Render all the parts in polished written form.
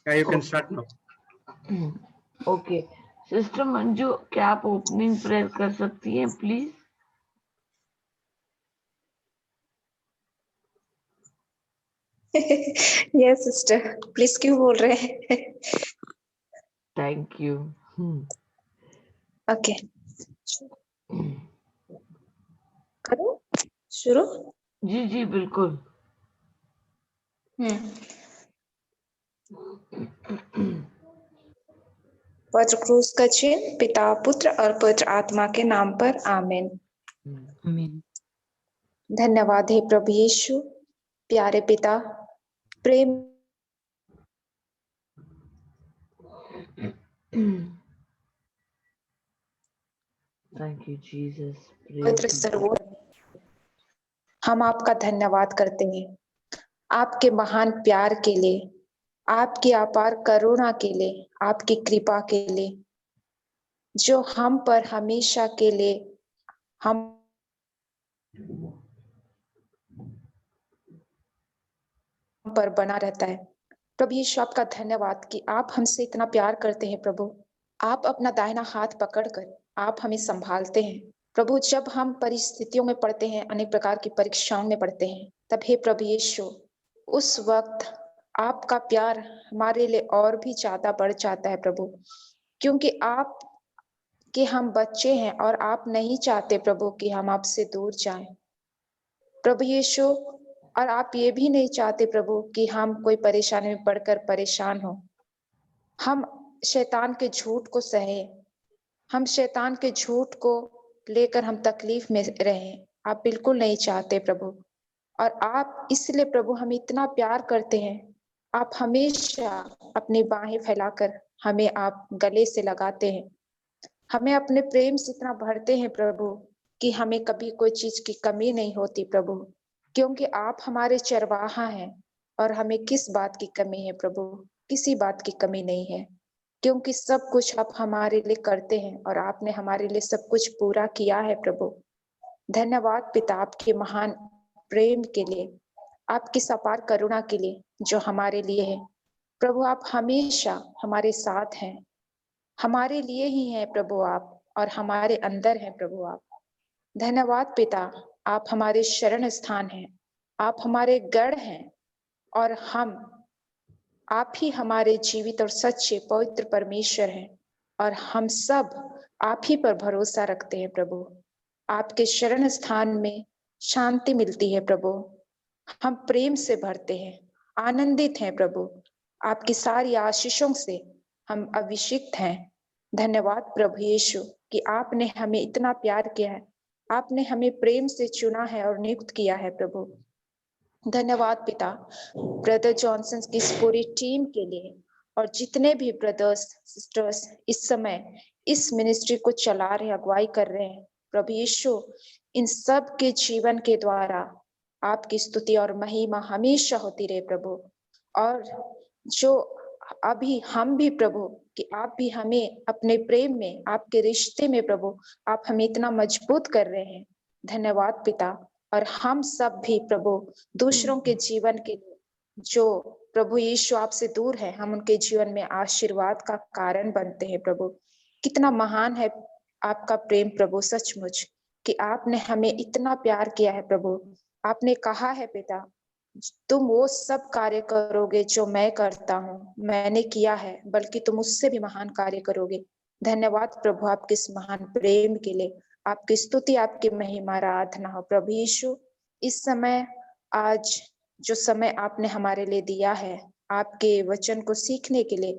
Yeah, you can start now. Okay sister Manju, क्या आप opening prayer कर सकती हैं प्लीज? यस सिस्टर, प्लीज क्यों बोल रहे हैं? Thank you. ओके, करो शुरू। जी जी बिल्कुल। पवित्र क्रूस का चिन्ह पिता, पुत्र और पवित्र आत्मा के नाम पर, आमीन। आमीन। धन्यवाद हे प्रभु यीशु, प्यारे पिता, प्रेम थैंक यू जीसस। पवित्र सर्वोच्च, हम आपका धन्यवाद करते हैं आपके महान प्यार के लिए, आपकी अपार करुणा के लिए, आपकी कृपा के लिए, जो हम पर हमेशा के लिए हम पर बना रहता है। प्रभु यीशु, आपका धन्यवाद कि आप हमसे इतना प्यार करते हैं। प्रभु, आप अपना दाहिना हाथ पकड़कर आप हमें संभालते हैं। प्रभु, जब हम परिस्थितियों में पड़ते हैं, अनेक प्रकार की परीक्षाओं में पड़ते हैं, तब हे प्रभु यीशु, उस वक्त आपका प्यार हमारे लिए और भी ज्यादा बढ़ जाता है प्रभु, क्योंकि आप कि हम बच्चे हैं और आप नहीं चाहते प्रभु कि हम आपसे दूर जाएं। प्रभु यीशु, और आप ये भी नहीं चाहते प्रभु कि हम कोई परेशानी में पड़कर परेशान हो, हम शैतान के झूठ को सहे, हम शैतान के झूठ को लेकर हम तकलीफ में रहें। आप बिल्कुल नहीं चाहते प्रभु, और आप इसलिए प्रभु हमें इतना प्यार करते हैं, आप हमेशा अपनी बाहें फैलाकर हमें आप गले से लगाते हैं, हमें अपने प्रेम से इतना भरते हैं प्रभु कि हमें कभी कोई चीज की कमी नहीं होती प्रभु, क्योंकि आप हमारे चरवाहा हैं और हमें किस बात की कमी है प्रभु? किसी बात की कमी नहीं है, क्योंकि सब कुछ आप हमारे लिए करते हैं और आपने हमारे लिए सब कुछ पूरा किया है प्रभु। धन्यवाद पिता, आपके महान प्रेम के लिए, आपकी अपार करुणा के लिए जो हमारे लिए है प्रभु। आप हमेशा हमारे साथ हैं, हमारे लिए ही है प्रभु आप, और हमारे अंदर है प्रभु आप। धन्यवाद पिता, आप हमारे शरण स्थान हैं, आप हमारे गढ़ हैं, और आप ही हमारे जीवित और सच्चे पवित्र परमेश्वर हैं, और हम सब आप ही पर भरोसा रखते हैं प्रभु। आपके शरण स्थान में शांति मिलती है प्रभु, हम प्रेम से भरते हैं, आनंदित हैं प्रभु, आपकी सारी आशीषों से हम अभिषिक्त हैं। धन्यवाद प्रभु यीशु कि आपने हमें इतना प्यार किया है, आपने हमें प्रेम से चुना है और नियुक्त किया है प्रभु। धन्यवाद पिता, ब्रदर जॉनसन की इस पूरी टीम के लिए, और जितने भी ब्रदर्स सिस्टर्स इस समय इस मिनिस्ट्री को चला रहे, अगुवाई कर रहे हैं प्रभु यीशु, इन सब के जीवन के द्वारा आपकी स्तुति और महिमा हमेशा होती रहे प्रभु। और जो अभी हम भी प्रभु कि आप भी हमें अपने प्रेम में, आपके रिश्ते में प्रभु आप हमें इतना मजबूत कर रहे हैं। धन्यवाद पिता, और हम सब भी प्रभु दूसरों के जीवन के लिए जो प्रभु यीशु आपसे दूर है, हम उनके जीवन में आशीर्वाद का कारण बनते हैं प्रभु। कितना महान है आपका प्रेम प्रभु, सचमुच कि आपने हमें इतना प्यार किया है प्रभु। आपने कहा है पिता, तुम वो सब कार्य करोगे जो मैं करता हूँ, मैंने किया है, बल्कि तुम उससे भी महान कार्य करोगे। धन्यवाद प्रभु आपके इस महान प्रेम के लिए, आपकी स्तुति, आपकी महिमा, आराधना हो प्रभु यीशु। इस समय आज जो समय आपने हमारे लिए दिया है आपके वचन को सीखने के लिए,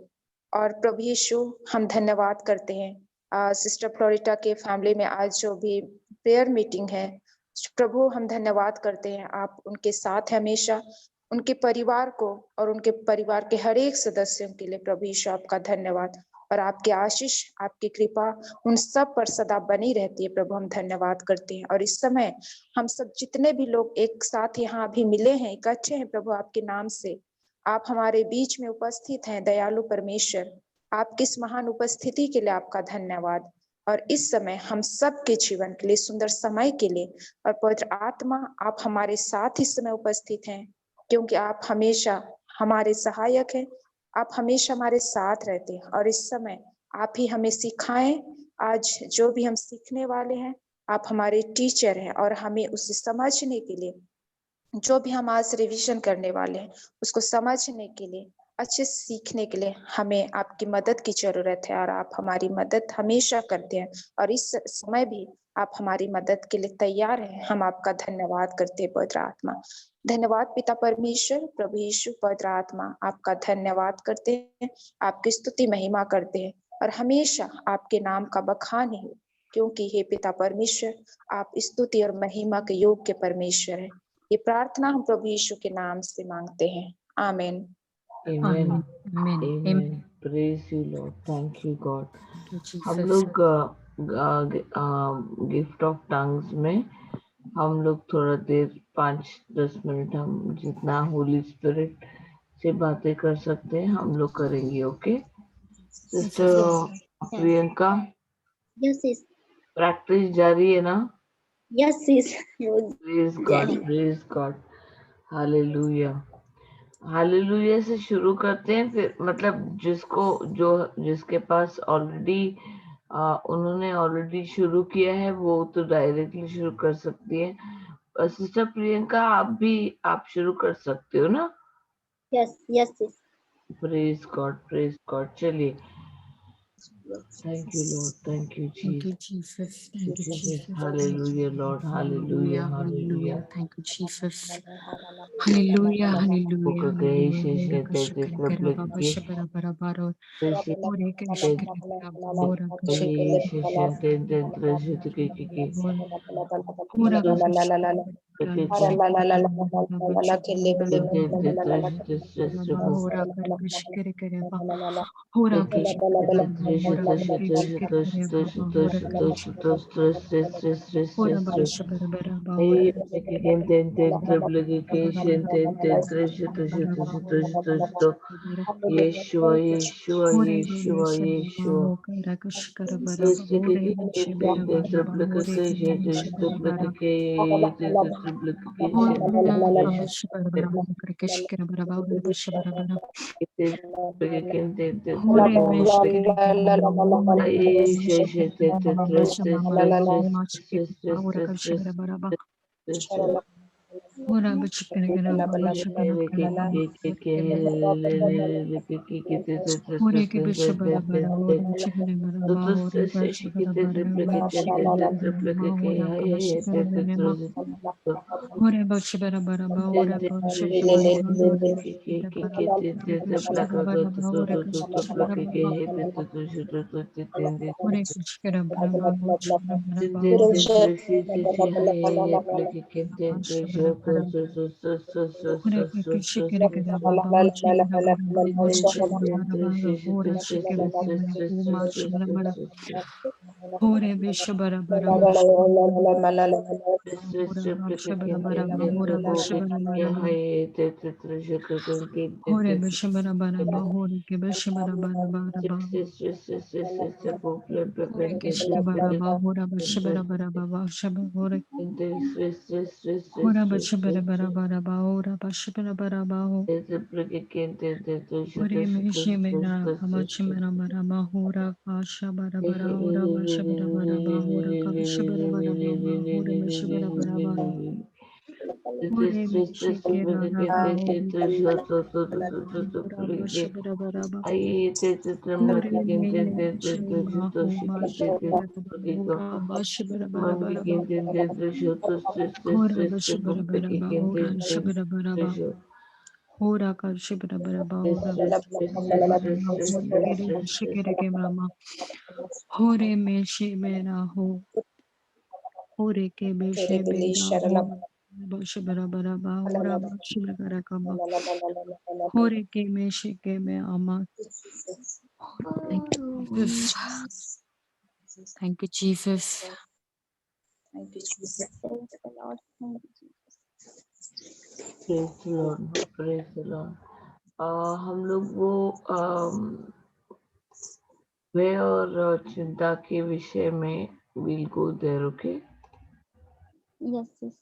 और प्रभु यीशु हम धन्यवाद करते हैं सिस्टर फ्लोरिटा के फैमिली में आज जो भी प्रेयर मीटिंग है प्रभु, हम धन्यवाद करते हैं, आप उनके साथ हैं हमेशा, उनके परिवार को और उनके परिवार के हर एक सदस्यों के लिए प्रभु यीशु आपका धन्यवाद, और आपकी आशीष, आपकी कृपा उन सब पर सदा बनी रहती है प्रभु। हम धन्यवाद करते हैं, और इस समय हम सब जितने भी लोग एक साथ यहाँ अभी मिले हैं, इकट्ठे हैं प्रभु आपके नाम से, आप हमारे बीच में उपस्थित हैं दयालु परमेश्वर। आपकी इस महान उपस्थिति के लिए आपका धन्यवाद, और इस समय हम सब के जीवन के लिए, सुंदर समय के लिए, और पवित्र आत्मा आप हमारे साथ इस समय उपस्थित हैं, क्योंकि आप हमेशा हमारे सहायक हैं, आप हमेशा हमारे साथ रहते हैं और इस समय आप ही हमें सिखाएं। आज जो भी हम सीखने वाले हैं, आप हमारे टीचर हैं और हमें उसे समझने के लिए, जो भी हम आज रिवीजन करने वाले हैं उसको समझने के लिए, अच्छे से सीखने के लिए हमें आपकी मदद की जरूरत है और आप हमारी मदद हमेशा करते हैं और इस समय भी आप हमारी मदद के लिए तैयार हैं। हम आपका धन्यवाद करते हैं पवित्र आत्मा। धन्यवाद पिता परमेश्वर, प्रभु यीशु, पवित्र आत्मा, आपका धन्यवाद करते हैं, आपकी स्तुति महिमा करते हैं और हमेशा आपके नाम का बखान ही हो, क्योंकि हे पिता परमेश्वर, आप स्तुति और महिमा के योग्य परमेश्वर है। ये प्रार्थना हम प्रभु यीशु के नाम से मांगते हैं, आमीन। Amen. Amen. Amen. Amen. Amen. Praise you, Lord. Thank you, God. Thank you, हम Jesus. लोग गिफ्ट ऑफ टंग्स में हम लोग थोड़ा देर 5-10 मिनट हम जितना होली स्पिरिट से बातें कर सकते हैं हम लोग करेंगे। Okay sister Priyanka, Yes, sis. Practice जारी है ना? Yes, sis. Praise God, praise God, hallelujah. Hallelujah से शुरू करते हैं, फिर मतलब जिसके पास ऑलरेडी उन्होंने ऑलरेडी शुरू किया है वो तो डायरेक्टली शुरू कर सकती है। सिस्टर प्रियंका आप शुरू कर सकते हो ना? Yes, yes, sis. Praise God. चलिए। Thank you Lord, thank you Thank you, Jesus, Jesus. Thank you, Jesus. Hallelujah Lord, hallelujah, Hallelujah. Hallelujah. Hallelujah. Thank you, Jesus. Hallelujah. Hallelujah. Kukake Hallelujah. sheshe te te Kashkara kara baba trablake shabara bara baro. sheshe Ore kashkara kara bora kashkara ye sheshe kara te te trashe te ke bora. Ora kashkara kara baba shabara te te bara trashe te sheshe bara ko ora kara kashkara kara ba. Ora te kashkara te kara trashe ora trashe trashe kashkara trashe kara trashe baba ora trashe trashe kashkara trashe trashe ora baba trashe shabara bara ba ora ye ke te trablake ke bara shen bara te te bara trashe trashe bara trashe trashe bara trashe to bara. Yeshua, Yeshua, Hore bebe Yeshua, shebe Yeshua. baho kara kashkara bara ba Este que hore me shebe te bara bara hore triple bebe me que shebe bara te triple hore que baba shebe bara bara kara kashkara bara ba hore baba shebe bara hore me shebe bara hore bebe me shebe bara baba shebe bara baba shebe bara hore kashkara bara ba hore baba shebe bara baba shebe bara hore ke be shebe bara hore shebe bara ba hore baba shebe bara baba shebe bara hore baba shebe bara Ore başı bara bara ba ore başı bara bara ore bara bara ore başı bara bara ba ore başı bara bara ba ore başı bara bara ba başı bara bara ba ore başı bara bara ore başı kere kere ba ba başı bara bara ba ore başı bara bara ba ore başı kere kere bara bu başı bara bara ore başı bara bara başı ore başı bara bara ba ore başı bara bara ba Hore beshe bara bara ba hore ke beshe bara bara bara ba hore ke shke bara ba hore beshe bara bara ba ba shaba hore beshe bara bara bara ba hore beshe bara bara ba hore me she mera amache mera bara ba hore ka sha bara bara hore beshe bara bara ba hore ka beshe bara bara ba hore beshe bara bara ba hore me she ke ra ra ba hore hore beshe bara bara ba Hore me shema ho bash bara bara hora bash bara bara bara ba hora bash bara bara ba hora shibara bara ba hora ka shibara bara ba hora bash bara bara ba hore kere shikere ke mama hore me she mera ho hore ke be she mera ho bash bara bara ba hora bash bara ka ba hore ke me she ke me ama thank you Jesus thank you Jesus Thank you, Jesus. Praise the Lord. Thank you, Jesus. Praise the lord, praise the lord. हम लोग वो भय और चिंता के विषय में will go there. Okay Yes, sis.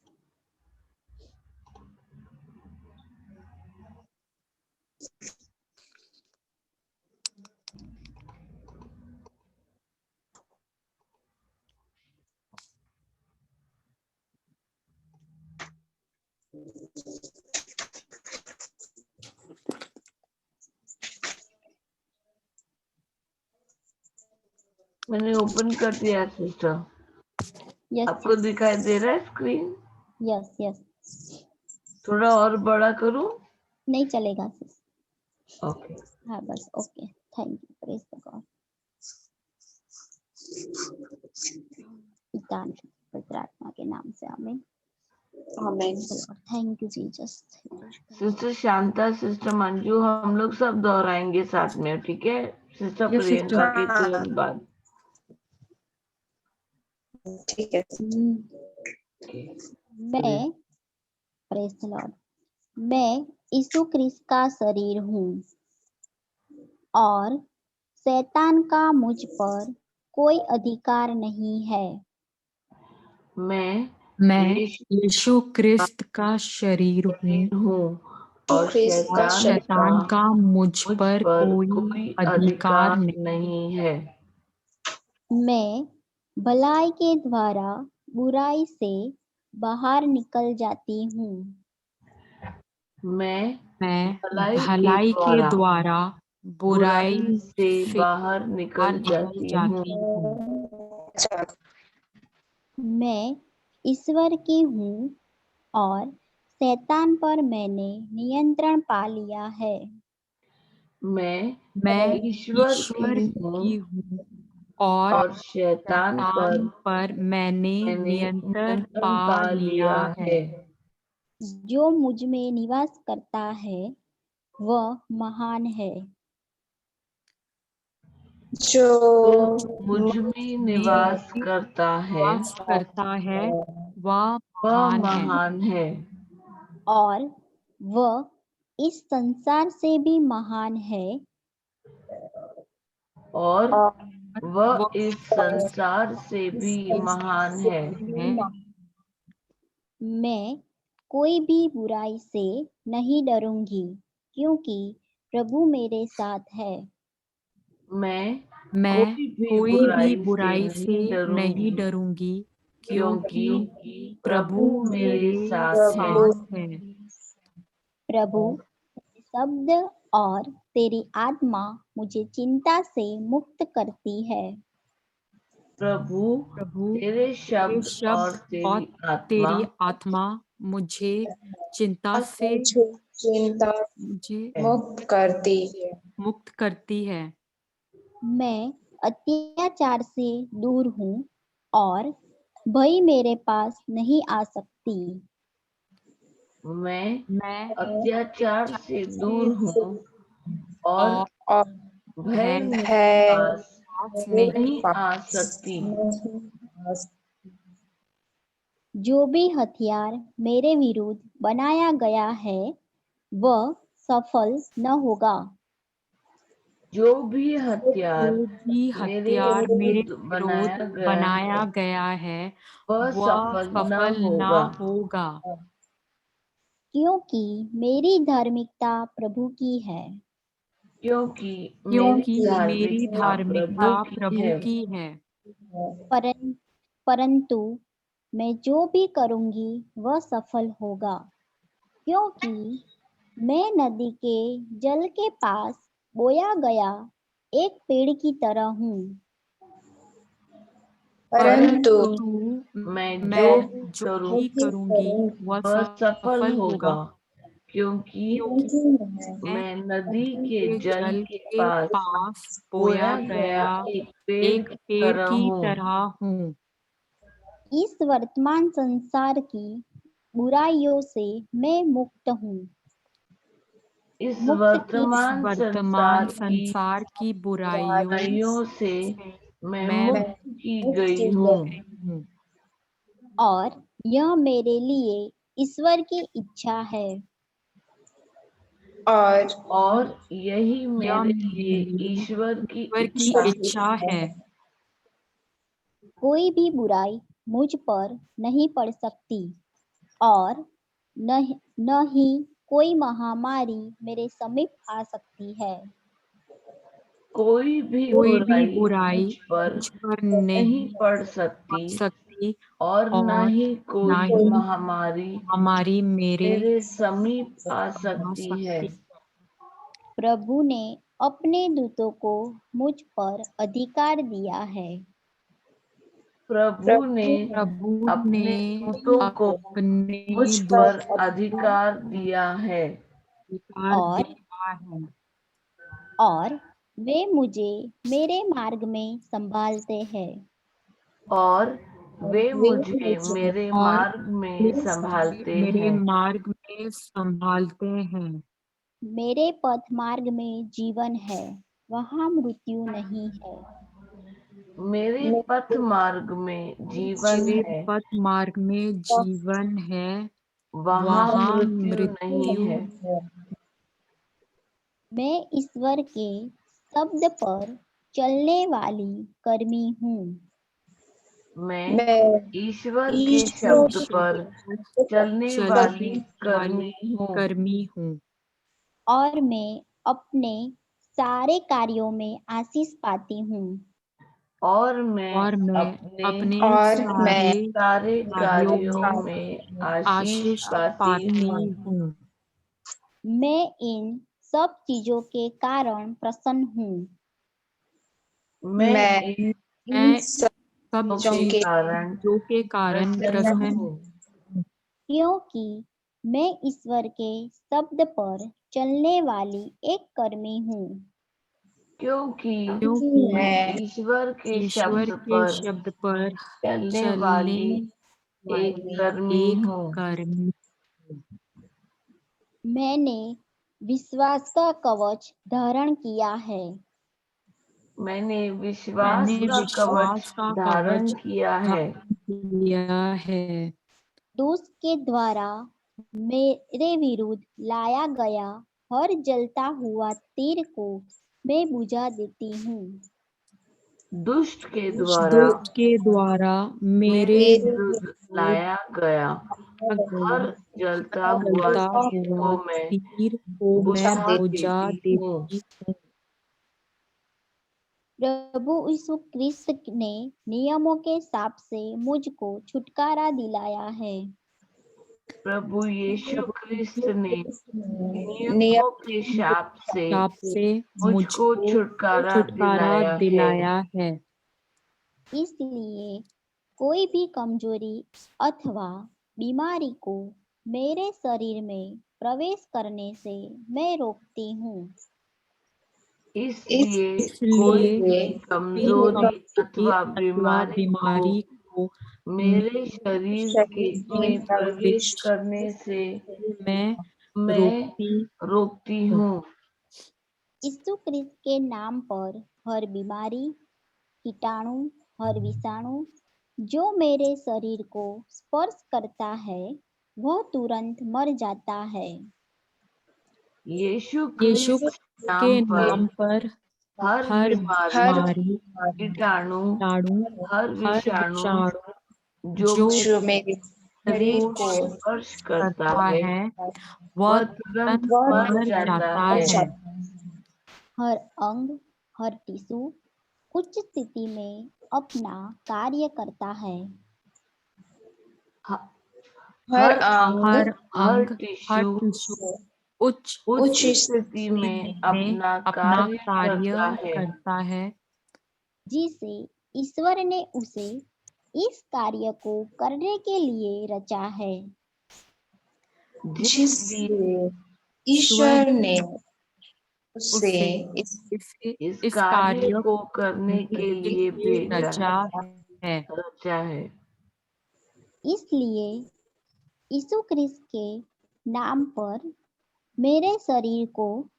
मैंने ओपन कर दिया सिस्टर। यस आपको दिखाई दे रहा है स्क्रीन? यस यस, थोड़ा और बड़ा करूं? नहीं चलेगा सिस। ओके। हाँ बस, okay, thank you, praise the God. पिता पवित्र आत्मा के नाम से आमीन। आमीन। Thank you Jesus. Sister Shanta, sister Manju, हम लोग सब दोहराएंगे साथ में, ठीक है? Sister Yes, sister. प्रियंका के तुरंत बाद। ठीक है। मैं, प्रेज द लॉर्ड, मैं यीशु क्रिस्त का शरीर हूँ और शैतान का मुझ पर कोई अधिकार नहीं है। मैं मैं यीशु क्रिस्त का शरीर हूँ हूँ और क्रिस्त का और शैतान का मुझ पर कोई अधिकार नहीं है। मैं भलाई के द्वारा बुराई से बाहर निकल जाती हूँ। मैं भलाई के द्वारा बुराई से से बाहर निकल जाती हूँ। हूँ। अच्छा। मैं ईश्वर की हूँ और शैतान पर मैंने नियंत्रण पा लिया है। मैं ईश्वर की हूँ और शैतान पर मैंने नियंत्रण पा लिया है। जो मुझ में निवास करता है वह महान है। जो मुझ में निवास करता है वह वह महान है और वह इस संसार से भी महान है। और वह इस संसार से भी महान है। मैं कोई भी बुराई से नहीं डरूंगी क्योंकि प्रभु मेरे साथ है। मैं कोई भी बुराई से नहीं डरूंगी क्योंकि प्रभु मेरे साथ है। है। प्रभु, तेरे शब्द और तेरी आत्मा मुझे चिंता से मुक्त करती है। प्रभु, प्रभु तेरे शब्द और तेरी आत्मा मुझे चिंता से चिंता मुझे मुक्त करती है। मुक्त करती है। मैं अत्याचार से दूर हूँ और भय मेरे पास नहीं आ सकती। मैं अत्याचार से दूर हूँ और और भय मेरे है पास नहीं आ सकती। जो भी हथियार मेरे विरुद्ध बनाया गया है वह सफल न होगा। जो भी हथियार मेरे मेरे विरुद्ध बनाया गया है वह सफल न होगा। क्योंकि मेरी धार्मिकता प्रभु की है। क्योंकि मेरी धार्मिकता प्रभु की है। परंतु मैं जो भी करूँगी वह सफल होगा क्योंकि मैं नदी के जल के पास बोया गया एक पेड़ की तरह हूँ। परंतु मैं जो भी करूंगी वह वह सफल होगा क्योंकि मैं नदी के जल जल के के पास बोया गया एक पेड़ की तरह की हूँ। तरह हूँ। इस वर्तमान संसार की बुराइयों से मैं मुक्त हूँ। इस मुक्त वर्तमान संसार की बुराइयों बुराइयों से मैं मैं मुक्त की गई हूँ हूँ और यह मेरे लिए ईश्वर की इच्छा है। और यही मेरे लिए ईश्वर की इच्छा है। कोई भी बुराई मुझ पर नहीं पड़ सकती और न ही कोई महामारी मेरे समीप आ सकती है। कोई भी बुराई मुझ पर नहीं पड़ सकती और न ही कोई महामारी हमारी मेरे मेरे समीप आ सकती है। प्रभु ने अपने दूतों को मुझ पर अधिकार दिया है। प्रभु ने प्रभु अपने ने दूतों को अपने मुझ पर अधिकार दिया है अधिकार और दिया है और वे मुझे मेरे मार्ग में संभालते हैं। और वे मुझे मेरे और मार्ग में वे संभालते मेरे हैं। मार्ग में संभालते हैं। मेरे पथ मार्ग में जीवन है, वहाँ मृत्यु नहीं है। मेरे पथ मार्ग में जीवन मेरे है, पथ मार्ग में जीवन है, वहाँ वहाँ मृत्यु नहीं मृत्यु है। मैं ईश्वर के शब्द पर चलने वाली कर्मी हूँ। मैं ईश्वर के शब्द पर चलने वाली कर्मी हूँ कर्मी हूँ और मैं अपने सारे कार्यों में आशीष पाती हूँ। और मैं और मैं अपने अपने सारे कार्यों कार्यों में में आशीष आशीष पाती पाती हूँ। हूँ। मैं इन सब चीजों के कारण प्रसन्न हूँ, मैं इन मैं सब कारण चीजों के कारण प्रसन्न प्रसन्न हूँ हूँ, क्योंकि मैं ईश्वर के शब्द पर चलने वाली एक कर्मी हूँ। क्योंकि क्योंकि ईश्वर के ईश्वर शब्द के पर शब्द पर चलने चलने वाली एक वाली कर्मी एक हूँ। कर्मी हूँ। मैंने विश्वास का कवच धारण किया है। मैंने विश्वास मैंने का कवच विश्वास का धारण कवच किया है। धारण किया है। दुष्ट के द्वारा मेरे विरुद्ध लाया गया हर जलता हुआ तीर को मैं बुझा देती हूँ। दुष्ट के द्वारा दुष्ट के द्वारा मेरे विरुद्ध लाया गया हर जलता हुआ जलता तीर हुआ को मैं तीर को मैं बुझा बुझा देती हूँ। देती हूँ। प्रभु यीशु क्रिस्त ने नियमों के शाप से मुझको छुटकारा दिलाया है। प्रभु यीशु क्रिस्त ने नियमों के शाप से शाप से मुझको छुटकारा दिलाया है। दिलाया है। इसलिए कोई भी कमजोरी अथवा बीमारी को मेरे शरीर में प्रवेश करने से मैं रोकती हूँ। इसलिए कोई इसलिए भी कमजोरी अथवा बीमारी को बीमारी को मेरे शरीर में प्रवेश करने से मैं मैं रोकती रोकती हूँ। हूँ। यीशु क्रिस्त के नाम पर हर बीमारी, कीटाणु, हर विषाणु जो मेरे शरीर को स्पर्श करता है वह तुरंत मर जाता है। यीशु यीशु क्रिस्त के नाम पर नाम पर हर हर बीमारी, कीटाणु, हर विषाणु विषाणु जो जो मेरे शरीर को स्पर्श करता है वह वह तुरंत तुरंत मर मर जाता जाता है। है। हर अंग, हर टिश्यू उच्च स्थिति में अपना कार्य करता है। ह- हर अंग, हर हर अंग, हर टिश्यू टिश्यू उच्च उच्च स्थिति में अपना अपना कार्य कार्य करता है। करता है, जिसे ईश्वर ने उसे इस कार्य को करने के लिए रचा है। जिसलिए ईश्वर ने उसे इस इस कार्य कार्य को करने के लिए भेजा रचा है। रचा है। इसलिए यीशु क्रिस्त के नाम पर मेरे शरीर को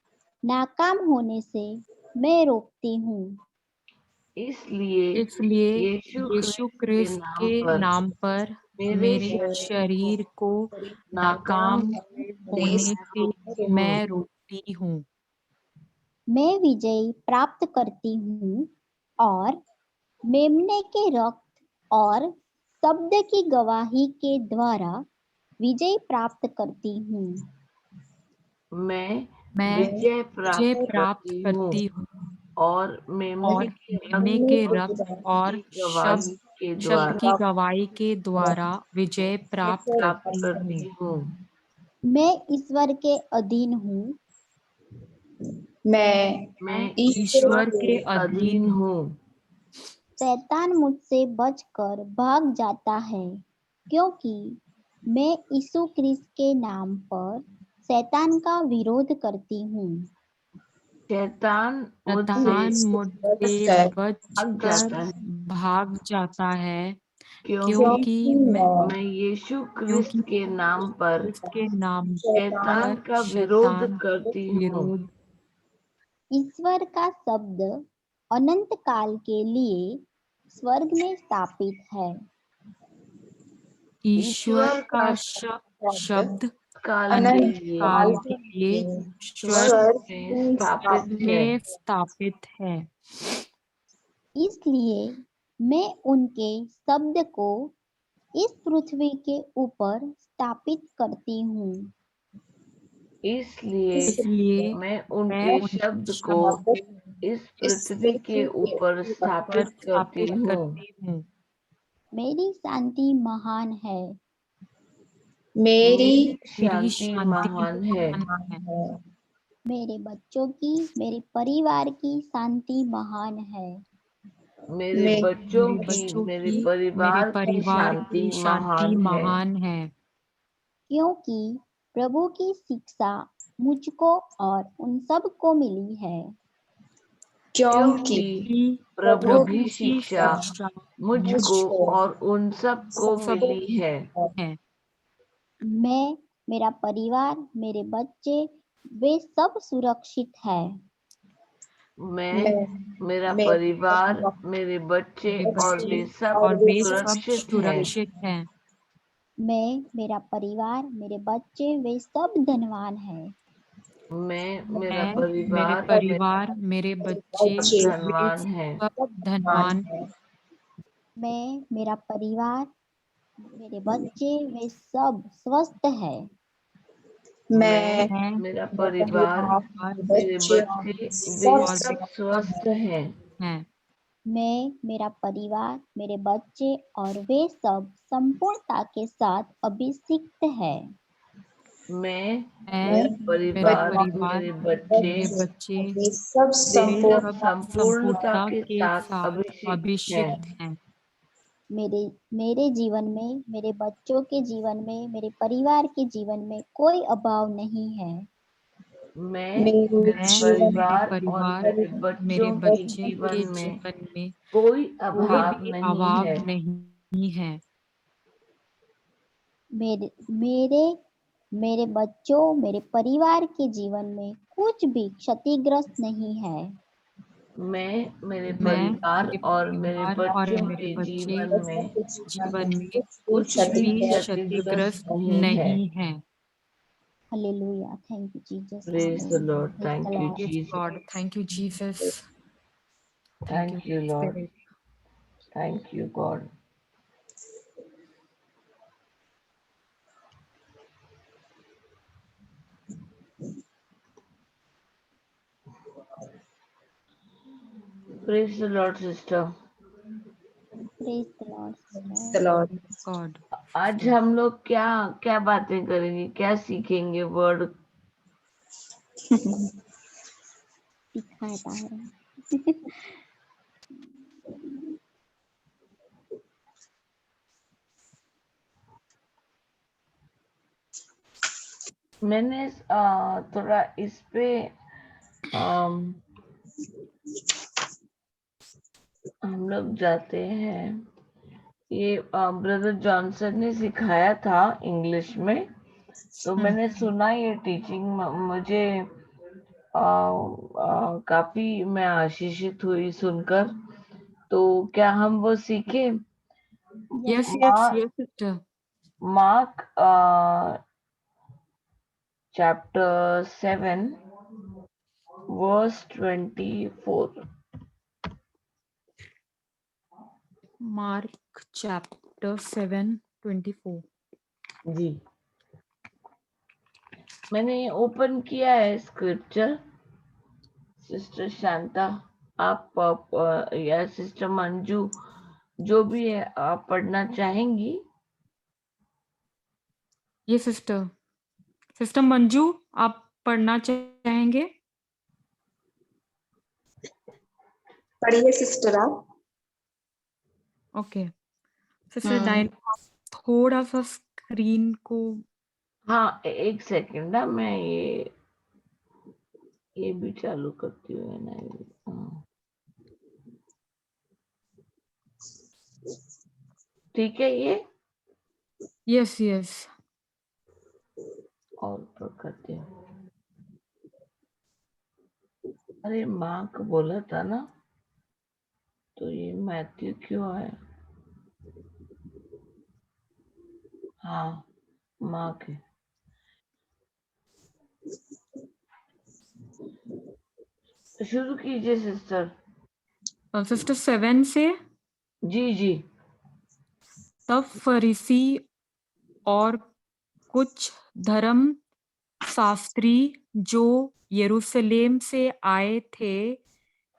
नाकाम होने से मैं रोकती हूँ। इसलिए इसलिए यीशु यीशु क्रिस्त के क्रिस्त नाम के पर नाम पर मेरे मेरे को शरीर को नाकाम नाकाम होने से मैं रोकती हूँ। मैं विजय प्राप्त करती हूँ और मेमने के रक्त और शब्द की गवाही के द्वारा विजय प्राप्त करती हूँ। मैं मैं विजय विजय प्राप्त करती हूँ करती हूँ और मेमने और के मेमने के रक्त रक्त और की गवाही के शब्द की द्वारा गवाही के द्वारा विजय प्राप्त प्राप्त करती हूँ। करती हूँ। मैं ईश्वर के अधीन हूँ मैं ईश्वर के अधीन हूँ। शैतान मुझसे बचकर भाग जाता है, क्योंकि मैं यीशु क्रिस्त के नाम पर शैतान का विरोध करती हूँ। शैतान शैतान मुझसे बचकर भाग जाता है, क्योंकि मैं यीशु क्रिस्त के नाम पर इसके नाम शैतान पर का विरोध शैतान करती हूँ। विरोध ईश्वर का शब्द अनंत काल के लिए स्वर्ग में स्थापित है। ईश्वर का शब्द काल अनंत के लिए काल के लिए स्वर्ग में स्थापित है। में स्थापित है। इसलिए मैं उनके शब्द को इस पृथ्वी के ऊपर स्थापित करती हूँ। इसलिए मैं उनके शब्द को इस पृथ्वी के ऊपर स्थापित करती हूँ। मेरी शांति महान है। मेरी शांति महान है। मेरे बच्चों की, मेरे परिवार की शांति महान है। मेरे बच्चों की, मेरे परिवार की शांति महान है। क्योंकि प्रभु की शिक्षा मुझको और उन सब को मिली है। क्योंकि प्रभु की शिक्षा मुझको और उन सब को मिली है। मैं, मेरा परिवार, मेरे बच्चे, वे सब सुरक्षित है। मैं, मेरा परिवार, मेरे बच्चे और वे सब सुरक्षित हैं। मैं, मेरा परिवार, मेरे बच्चे, वे सब धनवान हैं। मैं, मेरा मेरे परिवार, परिवार, मेरे बच्चे धनवान है। धनवान। मैं, मेरा परिवार, मेरे बच्चे, वे सब स्वस्थ है। मैं, मेरा परिवार, मेरे बच्चे, वे सब स्वस्थ हैं। मैं, मेरा परिवार, मेरे बच्चे और वे सब संपूर्णता के साथ अभिषिक्त है। मैं, मेरा परिवार, मेरे बच्चे, वे सब संपूर्णता के साथ अभिषिक्त हैं। मेरे जीवन में, मेरे बच्चों के जीवन में, मेरे परिवार के जीवन में कोई अभाव नहीं है। मैं, मेरे परिवार और मेरे बच्चों के जीवन में कोई अभाव नहीं है। मेरे बच्चों, मेरे परिवार के जीवन में कुछ भी क्षतिग्रस्त नहीं है। मैं, मेरे परिवार और मेरे बच्चों के जीवन में कुछ भी क्षतिग्रस्त नहीं है। Hallelujah, thank you Jesus. Praise the Lord. Thank you, Yes, Jesus. God. Thank you, Jesus. Thank you, Lord. Spirit. Thank you, God. Praise the Lord, sister. Praise the Lord. God. आज हम लोग क्या क्या बातें करेंगे, क्या सीखेंगे वर्ड? दिखाता है। मैंने थोड़ा इस पे हम लोग जाते हैं, ये ब्रदर जॉनसन ने सिखाया था इंग्लिश में, तो मैंने सुना ये टीचिंग, मुझे काफी मैं आशीषित हुई सुनकर। तो क्या हम वो सीखे? Yes, sister. Mark chapter 7 verse 24. Mark chapter 7:24. जी, मैंने ओपन किया है स्क्रिप्चर। सिस्टर शांता आप या सिस्टर मंजू, जो भी है, आप पढ़ना चाहेंगी? ये सिस्टर मंजू, आप पढ़ना चाहेंगे? पढ़िए सिस्टर आप। ओके सिस्टर डायना, थोड़ा सा स्क्रीन को हाँ एक सेकंड ना, मैं ये भी चालू करती हूँ ना। हाँ, ठीक है ये, यस यस और ऊपर करती हूँ। अरे मार्क बोला था ना, तो ये मैथ्यू क्यों आया? हाँ मार्क है। शुरू कीजिए सिस्टर। सिस्टर 7 से। जी जी। तब फरीसी और कुछ धर्म शास्त्री जो यरूशलेम से आए थे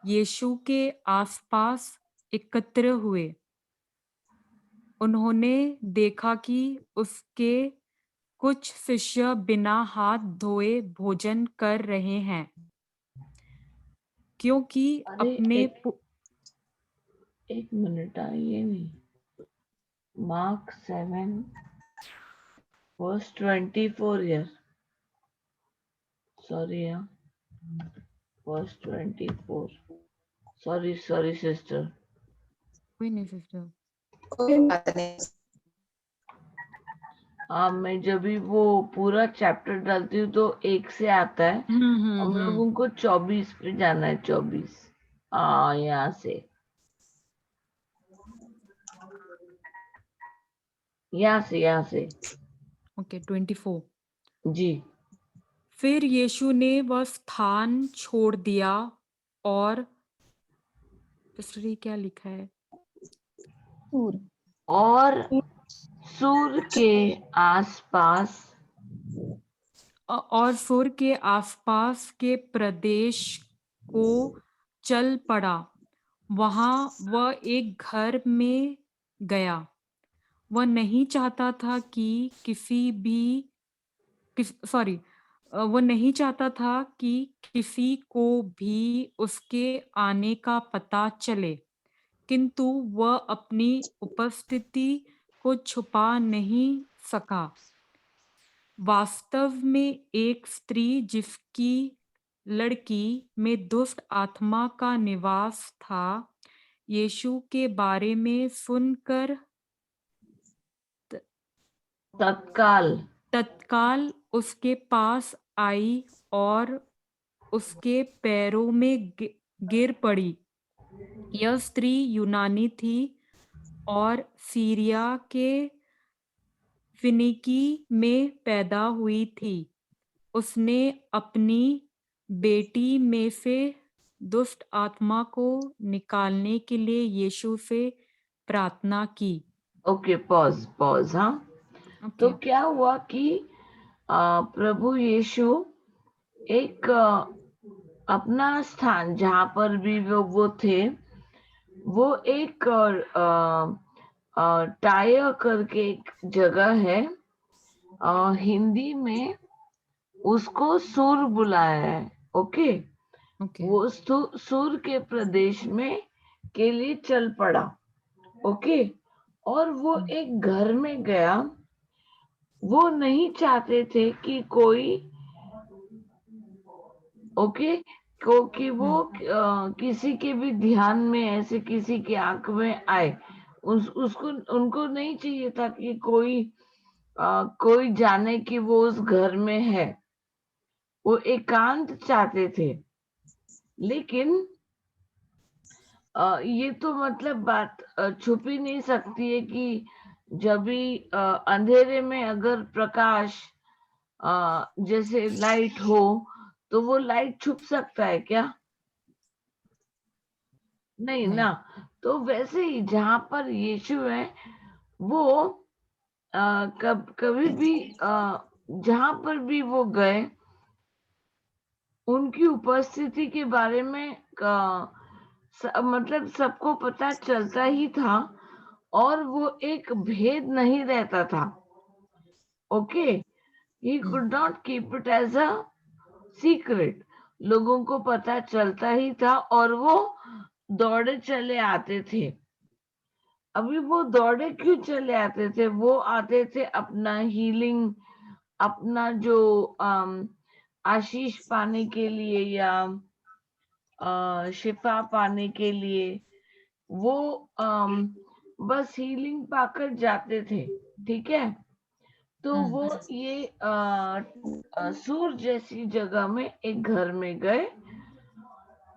यीशु के आसपास एकत्र हुए। उन्होंने देखा कि उसके कुछ शिष्य बिना हाथ धोए भोजन कर रहे हैं, क्योंकि अरे अपने एक मिनट, ये नहीं, mark 7 verse 24 here. Sorry, yeah. Verse 24. Sorry, sister. कोई नहीं सिस्टर। कोई बात नहीं। हाँ, मैं जब भी वो पूरा चैप्टर डालती हूँ तो 1 से आता है। हम लोगों को 24 पे जाना है, 24। हाँ, यहाँ से ओके 24। जी। फिर यीशु ने वह स्थान छोड़ दिया और सिस्टर ये क्या लिखा है? सूर और सूर के आसपास और सुर के आसपास के प्रदेश को चल पड़ा। वहां वह एक घर में गया। वह नहीं चाहता था कि वह नहीं चाहता था कि किसी को भी उसके आने का पता चले, किंतु वह अपनी उपस्थिति को छुपा नहीं सका। वास्तव में एक स्त्री जिसकी लड़की में दुष्ट आत्मा का निवास था, यीशु के बारे में सुनकर तत्काल उसके पास आई और उसके पैरों में गिर पड़ी। यह स्त्री यूनानी थी और सीरिया के फिनिकी में पैदा हुई थी। उसने अपनी बेटी में से दुष्ट आत्मा को निकालने के लिए यीशु से प्रार्थना की। Okay, pause. हाँ, तो क्या हुआ कि प्रभु यीशु एक अपना स्थान जहां पर भी वो थे, वो एक टायर करके एक जगह है, हिंदी में उसको सूर बुलाया है। ओके, वो सूर के प्रदेश में के लिए चल पड़ा। ओके, और वो एक घर में गया। वो नहीं चाहते थे कि कोई क्योंकि वो किसी के भी ध्यान में, ऐसे किसी की आंख में आए। उसको उनको नहीं चाहिए था कि कोई जाने कि वो उस घर में है। वो एकांत चाहते थे। लेकिन ये तो मतलब बात छुपी नहीं सकती है कि जब भी अंधेरे में अगर प्रकाश जैसे लाइट हो, तो वो लाइट छुप सकता है क्या? नहीं ना। तो वैसे ही जहां पर यीशु है, वो कभी भी जहां पर भी वो गए, उनकी उपस्थिति के बारे में मतलब सबको पता चलता ही था, और वो एक भेद नहीं रहता था। Okay, he could not keep it as a secret. लोगों को पता चलता ही था, और वो दौड़े चले आते थे। अभी वो दौड़े क्यों चले आते थे? वो आते थे अपना हीलिंग, अपना जो आशीष पाने के लिए या शिफा पाने के लिए। वो बस हीलिंग पाकर जाते थे, ठीक है। तो वो ये सूर जैसी जगह में एक घर में गए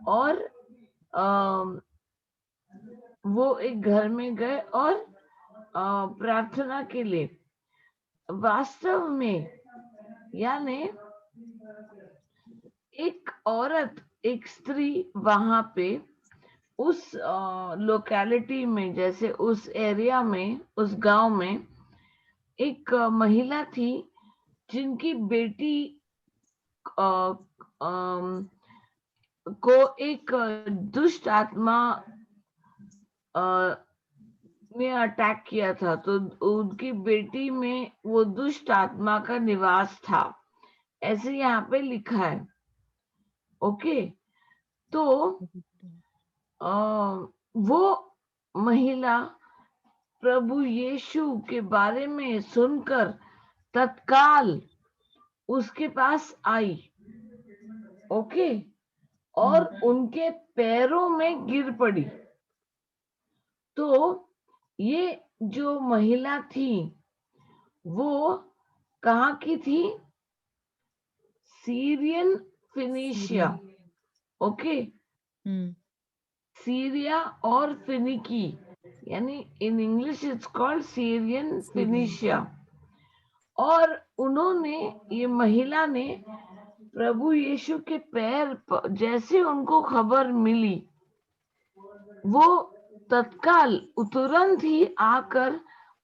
और वो एक घर में गए और प्रार्थना के लिए। वास्तव में यानी एक औरत, एक स्त्री वहां पे उस लोकेलिटी में, जैसे उस एरिया में, उस गांव में एक महिला थी जिनकी बेटी को एक दुष्ट आत्मा ने अटैक किया था। तो उनकी बेटी में वो दुष्ट आत्मा का निवास था, ऐसे यहाँ पे लिखा है। ओके, तो वो महिला प्रभु यीशु के बारे में सुनकर तत्काल उसके पास आई। ओके, और उनके पैरों में गिर पड़ी। तो ये जो महिला थी वो कहाँ की थी? Syrian Phoenicia. ओके, सीरिया और फिनिकी, यानी in English it's called Syrian Phoenicia. और उन्होंने, ये महिला ने प्रभु यीशु के पैर जैसे उनको खबर मिली, वो तत्काल तुरंत ही आकर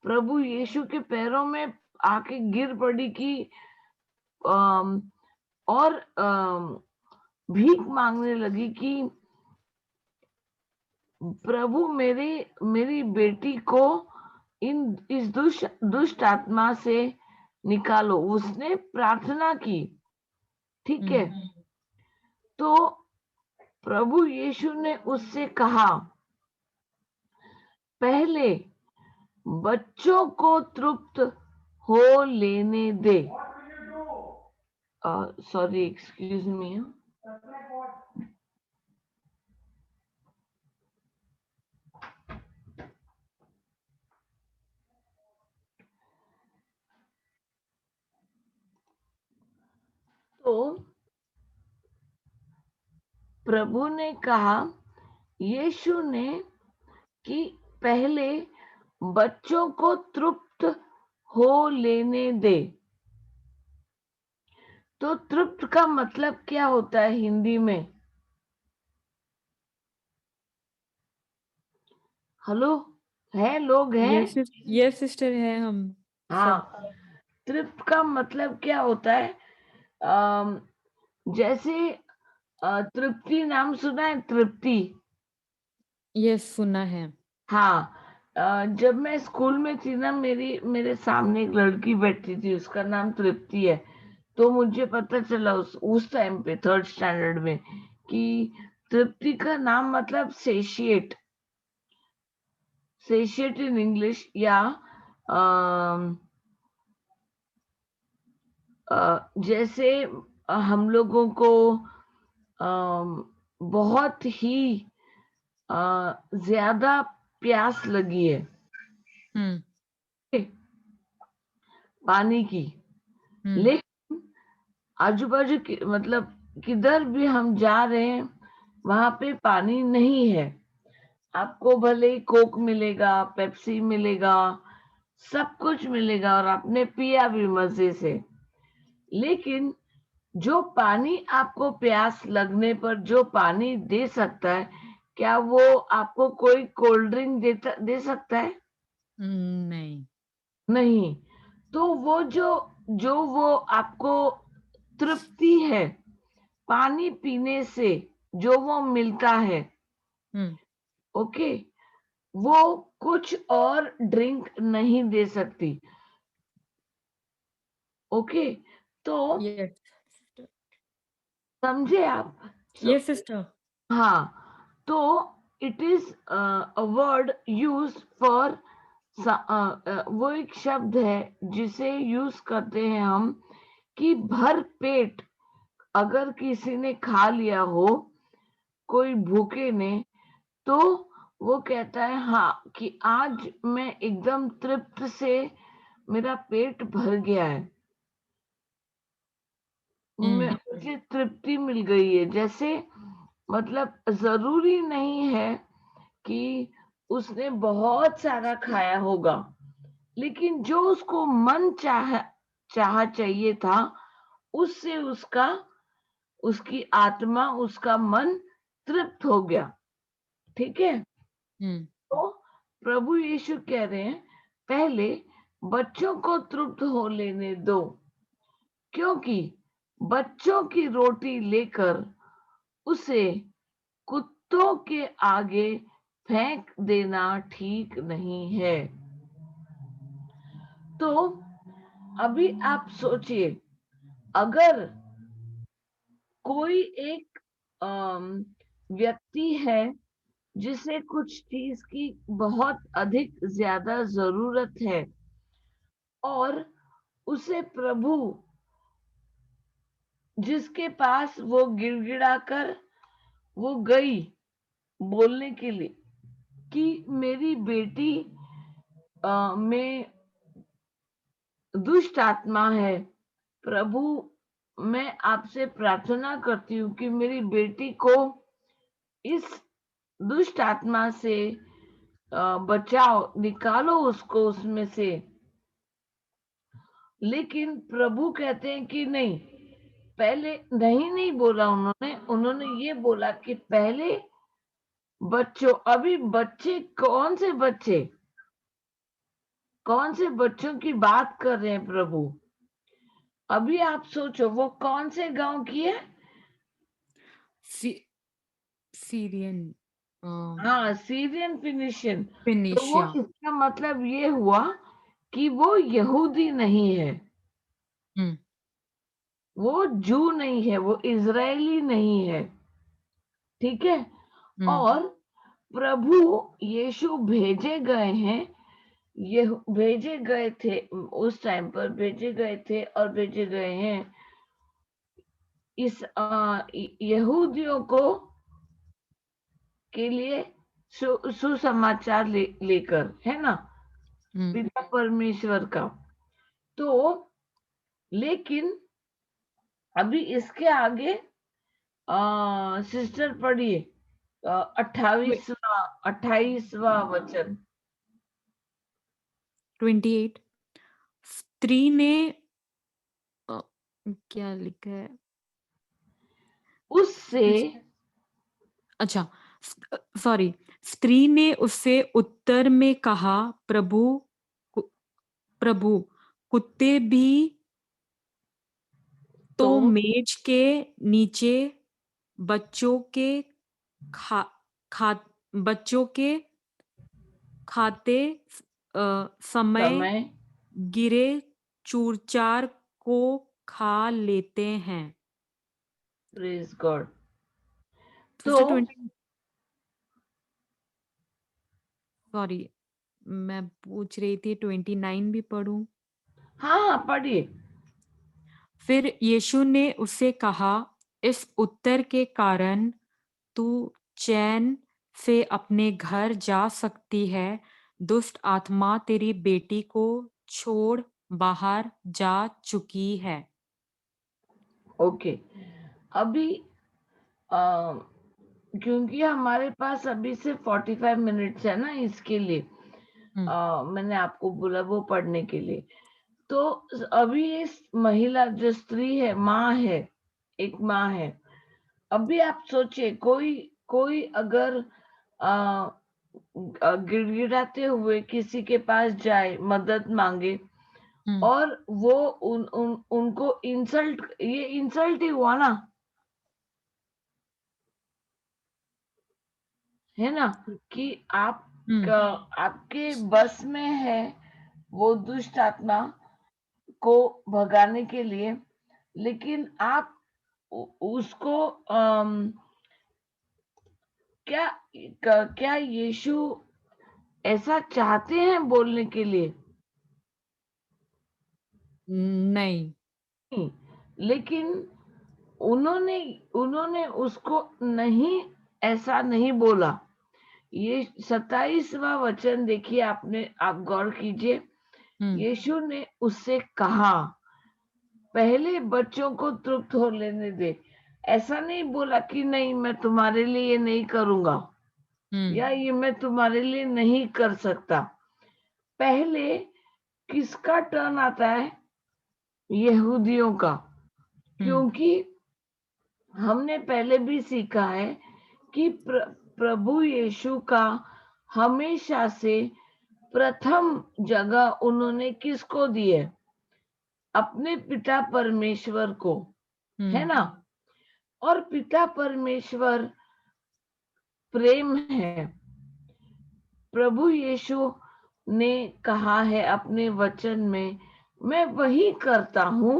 प्रभु यीशु के पैरों में आके गिर पड़ी कि और भीख मांगने लगी कि प्रभु मेरी बेटी को इस दुष्ट आत्मा से निकालो। उसने प्रार्थना की, ठीक है। तो प्रभु यीशु ने उससे कहा, पहले बच्चों को तृप्त हो लेने दे। Sorry, excuse me. तो प्रभु ने कहा, यीशु ने, कि पहले बच्चों को तृप्त हो लेने दे। तो तृप्त का मतलब क्या होता है हिंदी में? हेलो, है लोग हैं? यस सिस्टर है हम। हाँ, तृप्त का मतलब क्या होता है? जैसे तृप्ति, नाम सुना है? तृप्ति, यस सुना है। हाँ। जब मैं स्कूल में थी ना, मेरे सामने एक लड़की बैठी थी, उसका नाम तृप्ति है। तो मुझे पता चला उस टाइम पे 3rd स्टैंडर्ड में कि तृप्ति का नाम मतलब सेशिएट इन इंग्लिश, या जैसे हम लोगों को बहुत ही ज्यादा प्यास लगी है पानी की, लेकिन आजू बाजू मतलब किधर भी हम जा रहे हैं वहां पे पानी नहीं है। आपको भले ही कोक मिलेगा, पेप्सी मिलेगा, सब कुछ मिलेगा और आपने पिया भी मजे से, लेकिन जो पानी आपको प्यास लगने पर जो पानी दे सकता है, क्या वो आपको कोई कोल्ड ड्रिंक दे सकता है? नहीं। नहीं। तो वो जो वो आपको तृप्ति है पानी पीने से, जो वो मिलता है, ओके, वो कुछ और ड्रिंक नहीं दे सकती। ओके, तो समझे आप? Yes sister. हाँ, तो it is a word used for वो एक शब्द है जिसे यूज करते हैं हम कि भर पेट अगर किसी ने खा लिया हो, कोई भूखे ने, तो वो कहता है हाँ कि आज मैं एकदम तृप्त से, मेरा पेट भर गया है, मुझे तृप्ति मिल गई है। जैसे मतलब जरूरी नहीं है कि उसने बहुत सारा खाया होगा, लेकिन जो उसको मन चाह चाहिए था, उससे उसकी आत्मा, उसका मन तृप्त हो गया। ठीक है। तो प्रभु यीशु कह रहे हैं पहले बच्चों को तृप्त हो लेने दो, क्योंकि बच्चों की रोटी लेकर उसे कुत्तों के आगे फेंक देना ठीक नहीं है। तो अभी आप सोचिए, अगर कोई एक व्यक्ति है जिसे कुछ चीज की बहुत अधिक ज्यादा जरूरत है, और उसे प्रभु, जिसके पास वो गिड़गिड़ाकर वो गई बोलने के लिए कि मेरी बेटी में दुष्ट आत्मा है, प्रभु मैं आपसे प्रार्थना करती हूँ कि मेरी बेटी को इस दुष्ट आत्मा से बचाओ, निकालो उसको उसमें से। लेकिन प्रभु कहते हैं कि नहीं, पहले नहीं बोला उन्होंने ये बोला कि पहले बच्चों, अभी बच्चे कौन से बच्चों की बात कर रहे हैं प्रभु? अभी आप सोचो वो कौन से गांव की है? सीरियन, हाँ, सीरियन फिनिशियन। तो वो फिनिशिया। इसका मतलब ये हुआ कि वो यहूदी नहीं है, वो जू नहीं है, वो इजरायली नहीं है। ठीक है। और प्रभु यीशु भेजे गए हैं, ये भेजे गए थे, उस टाइम पर भेजे गए थे और भेजे गए हैं इस यहूदियों को के लिए सुसमाचार लेकर, है ना, पिता परमेश्वर का। तो लेकिन अभी इसके आगे सिस्टर पढ़िए 28वां वचन। 28। स्त्री ने क्या लिखा है? उससे, अच्छा, सॉरी। स्त्री ने उससे उत्तर में कहा, प्रभु कुत्ते भी तो मेज के नीचे बच्चों के खा खा बच्चों के खाते समय गिरे चूरचार को खा लेते हैं। Praise God. तो सिस्टर 20, सॉरी, मैं पूछ रही थी 29 भी पढ़ूं? हाँ पढ़िए। फिर यीशु ने उससे कहा, इस उत्तर के कारण तू चैन से अपने घर जा सकती है। दुष्ट आत्मा तेरी बेटी को छोड़ बाहर जा चुकी है। ओके। अभी क्योंकि हमारे पास अभी सिर्फ 45 मिनट्स है ना इसके लिए, मैंने आपको बोला वो पढ़ने के लिए। तो अभी इस महिला जो स्त्री है, माँ है, एक माँ है। अभी आप सोचिए, कोई अगर गिड़गिड़ाते हुए किसी के पास जाए, मदद मांगे, और वो उनको इंसल्ट, ये इंसल्ट ही हुआ ना, है ना, कि आपके बस में है वो दुष्ट आत्मा को भगाने के लिए, लेकिन आप उसको क्या यीशु ऐसा चाहते हैं बोलने के लिए? नहीं। नहीं, लेकिन उन्होंने उन्होंने उसको नहीं, ऐसा नहीं बोला। ये 27वां वचन देखिए, आप गौर कीजिए। यीशु ने उससे कहा, पहले बच्चों को तृप्त हो लेने दे। ऐसा नहीं बोला कि नहीं, मैं तुम्हारे लिए ये नहीं करूंगा या ये मैं तुम्हारे लिए नहीं कर सकता। पहले किसका टर्न आता है? यहूदियों का। क्योंकि हमने पहले भी सीखा है कि प्रभु यीशु का हमेशा से प्रथम जगह उन्होंने किसको दी है? अपने पिता परमेश्वर को, है ना? और पिता परमेश्वर प्रेम है। प्रभु यीशु ने कहा है अपने वचन में, मैं वही करता हूं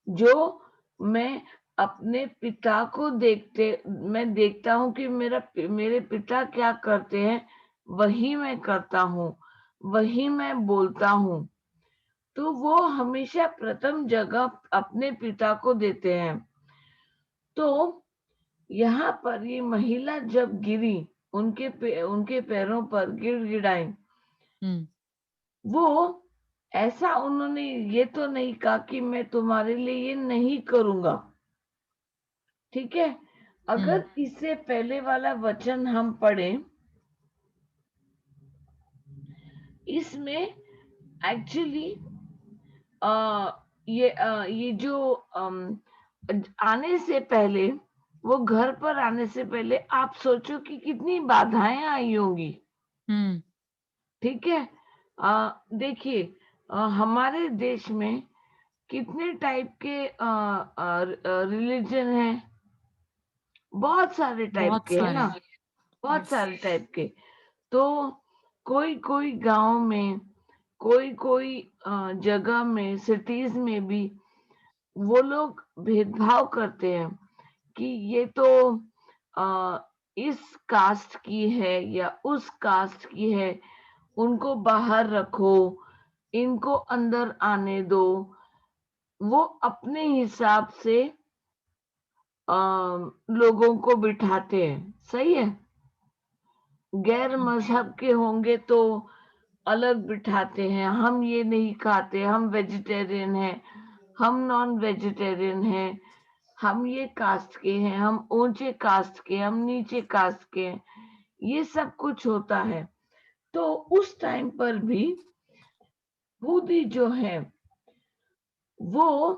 जो मैं अपने पिता को मैं देखता हूं कि मेरे पिता क्या करते हैं, वही मैं करता हूं, वही मैं बोलता हूं। तो वो हमेशा प्रथम जगह अपने पिता को देते हैं। तो यहाँ पर ये महिला जब गिरी, उनके पैरों पर गिड़गिड़ाई, वो ऐसा उन्होंने ये तो नहीं कहा कि मैं तुम्हारे लिए ये नहीं करूंगा। ठीक है, अगर इससे पहले वाला वचन हम पढ़ें, इसमें एक्चुअली ये जो आने से पहले, वो घर पर आने से पहले आप सोचो कि कितनी बाधाएं आई होंगी। ठीक है, देखिए हमारे देश में कितने टाइप के रिलीजन हैं, बहुत सारे टाइप के, है ना? बहुत सारे टाइप के। तो कोई कोई गांव में, कोई कोई जगह में, सिटीज में भी वो लोग भेदभाव करते हैं कि ये तो इस कास्ट की है या उस कास्ट की है, उनको बाहर रखो, इनको अंदर आने दो। वो अपने हिसाब से लोगों को बिठाते हैं। सही है, गैर मजहब के होंगे तो अलग बिठाते हैं, हम ये नहीं खाते, हम वेजिटेरियन हैं, हम नॉन वेजिटेरियन हैं, हम ये कास्ट के हैं, हम ऊंचे कास्ट के, हम नीचे कास्ट के हैं, ये सब कुछ होता है। तो उस टाइम पर भी यहूदी जो है वो